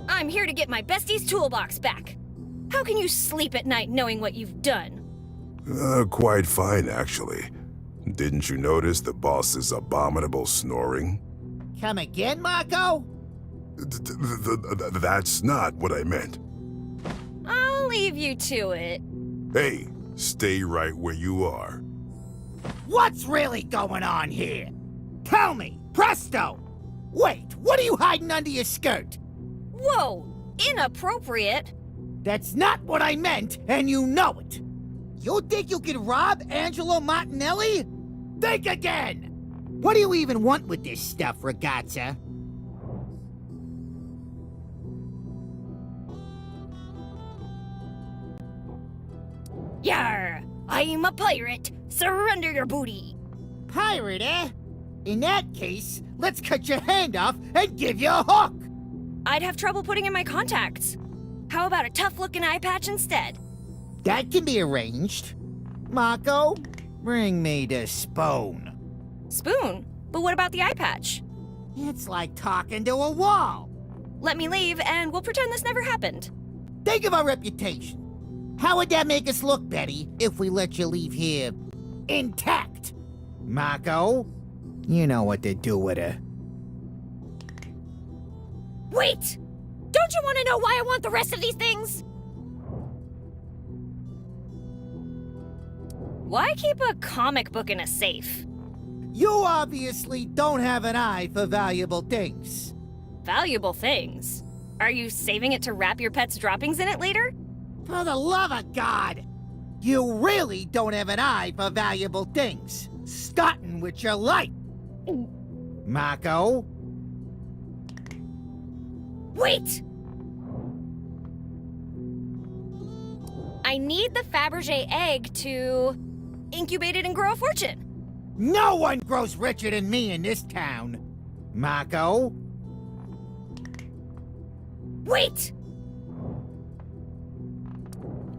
S8: I'm here to get my bestie's toolbox back. How can you sleep at night knowing what you've done?
S2: Quite fine, actually. Didn't you notice the boss's abominable snoring?
S9: Come again, Marco?
S2: That's not what I meant.
S8: I'll leave you to it.
S2: Hey, stay right where you are.
S9: What's really going on here? Tell me, presto! Wait, what are you hiding under your skirt?
S8: Whoa, inappropriate.
S9: That's not what I meant, and you know it. You think you can rob Angelo Martinelli? Think again! What do you even want with this stuff, ragazza?
S8: Yar! I'm a pirate. Surrender your booty.
S9: Pirate, eh? In that case, let's cut your hand off and give you a hook!
S8: I'd have trouble putting in my contacts. How about a tough-looking eye patch instead?
S9: That can be arranged. Marco, bring me the spoon.
S8: Spoon? But what about the eye patch?
S9: It's like talking to a wall.
S8: Let me leave, and we'll pretend this never happened.
S9: Think of our reputation. How would that make us look, Betty, if we let you leave here intact? Marco, you know what to do with her.
S8: Wait! Don't you want to know why I want the rest of these things? Why keep a comic book in a safe?
S9: You obviously don't have an eye for valuable things.
S8: Valuable things? Are you saving it to wrap your pet's droppings in it later?
S9: For the love of God! You really don't have an eye for valuable things. Starting with your life. Marco?
S8: Wait! I need the Fabergé egg to incubate it and grow a fortune.
S9: No one grows richer than me in this town. Marco?
S8: Wait!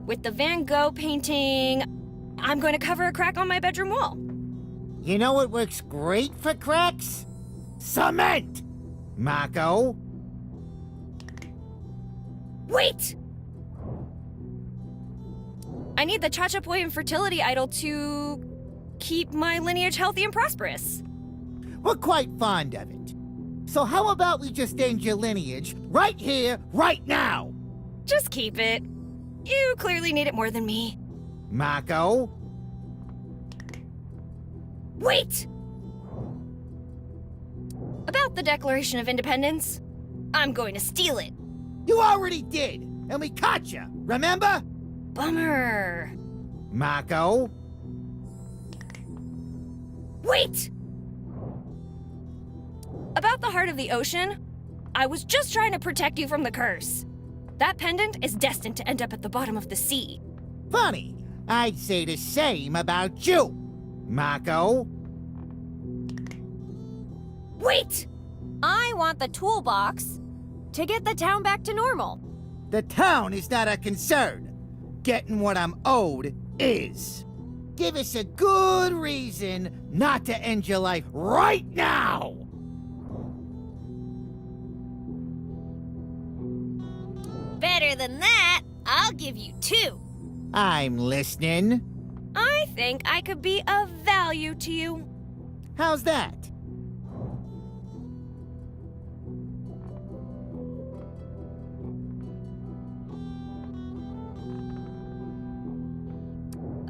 S8: With the Van Gogh painting, I'm going to cover a crack on my bedroom wall.
S9: You know what works great for cracks? Cement! Marco?
S8: Wait! I need the Chachapoy infertility idol to keep my lineage healthy and prosperous.
S9: We're quite fond of it. So how about we just end your lineage right here, right now?
S8: Just keep it. You clearly need it more than me.
S9: Marco?
S8: Wait! About the Declaration of Independence, I'm going to steal it.
S9: You already did, and we caught you, remember?
S8: Bummer.
S9: Mako?
S3: Wait! About the heart of the ocean, I was just trying to protect you from the curse. That pendant is destined to end up at the bottom of the sea.
S9: Funny. I'd say the same about you, Mako.
S3: Wait!
S8: I want the toolbox to get the town back to normal.
S9: The town is not a concern. Getting what I'm owed is. Give us a good reason not to end your life right now!
S11: Better than that, I'll give you 2.
S9: I'm listening.
S3: I think I could be of value to you.
S9: How's that?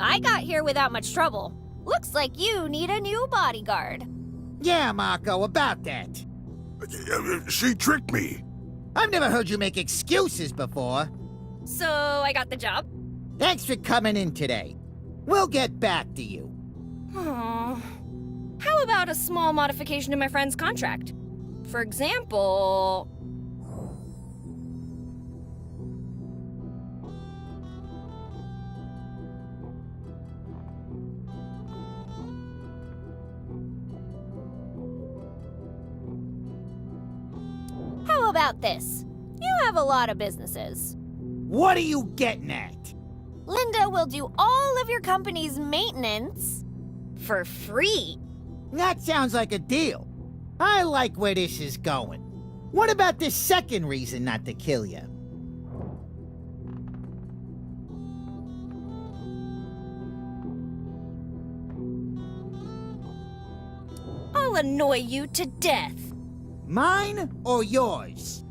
S8: I got here without much trouble. Looks like you need a new bodyguard.
S9: Yeah, Mako, about that.
S2: She tricked me.
S9: I've never heard you make excuses before.
S3: So I got the job.
S9: Thanks for coming in today. We'll get back to you.
S3: Aww. How about a small modification to my friend's contract? For example...
S8: How about this? You have a lot of businesses.
S9: What are you getting at?
S8: Linda will do all of your company's maintenance
S3: for free.
S9: That sounds like a deal. I like where this is going. What about this second reason not to kill you?
S3: I'll annoy you to death.
S9: Mine or yours?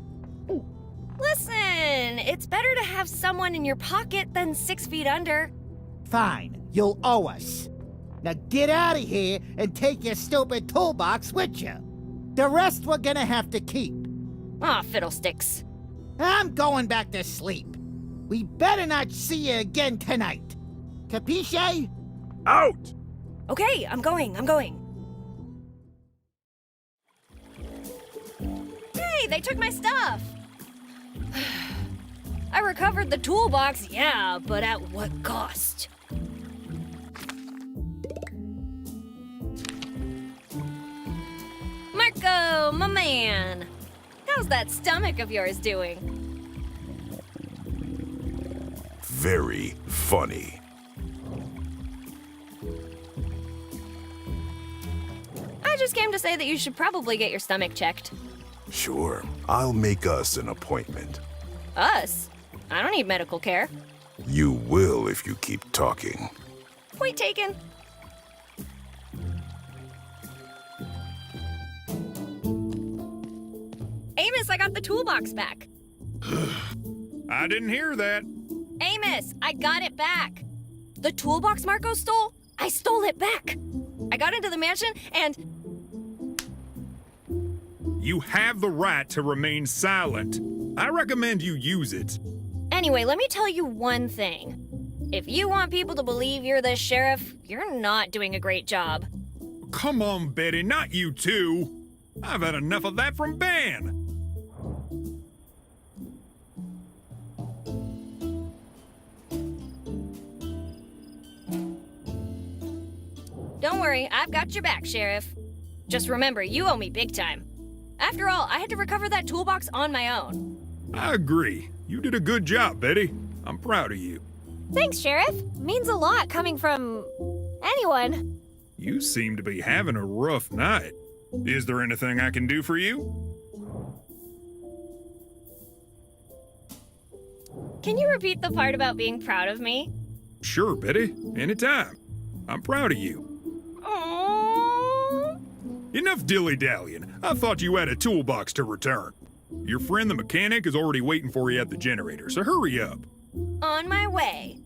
S3: Listen, it's better to have someone in your pocket than 6 feet under.
S9: Fine, you'll owe us. Now get out of here and take your stupid toolbox with you. The rest we're gonna have to keep.
S3: Aw, fiddlesticks.
S9: I'm going back to sleep. We better not see you again tonight. Capisce?
S2: Out!
S3: Okay, I'm going. Hey, they took my stuff! I recovered the toolbox, yeah, but at what cost? Marco, my man! How's that stomach of yours doing?
S2: Very funny.
S3: I just came to say that you should probably get your stomach checked.
S2: Sure, I'll make us an appointment.
S3: Us? I don't need medical care.
S2: You will if you keep talking.
S3: Point taken. Amos, I got the toolbox back.
S6: I didn't hear that.
S3: Amos, I got it back. The toolbox Marco stole, I stole it back. I got into the mansion and...
S6: You have the right to remain silent. I recommend you use it.
S3: Anyway, let me tell you one thing. If you want people to believe you're the sheriff, you're not doing a great job.
S6: Come on, Betty, not you too. I've had enough of that from Ben.
S3: Don't worry, I've got your back, Sheriff. Just remember, you owe me big time. After all, I had to recover that toolbox on my own.
S6: I agree. You did a good job, Betty. I'm proud of you.
S8: Thanks, Sheriff. Means a lot coming from anyone.
S6: You seem to be having a rough night. Is there anything I can do for you?
S3: Can you repeat the part about being proud of me?
S6: Sure, Betty. Anytime. I'm proud of you.
S3: Aww.
S6: Enough dilly-dallying. I thought you had a toolbox to return. Your friend the mechanic is already waiting for you at the generator, so hurry up.
S3: On my way.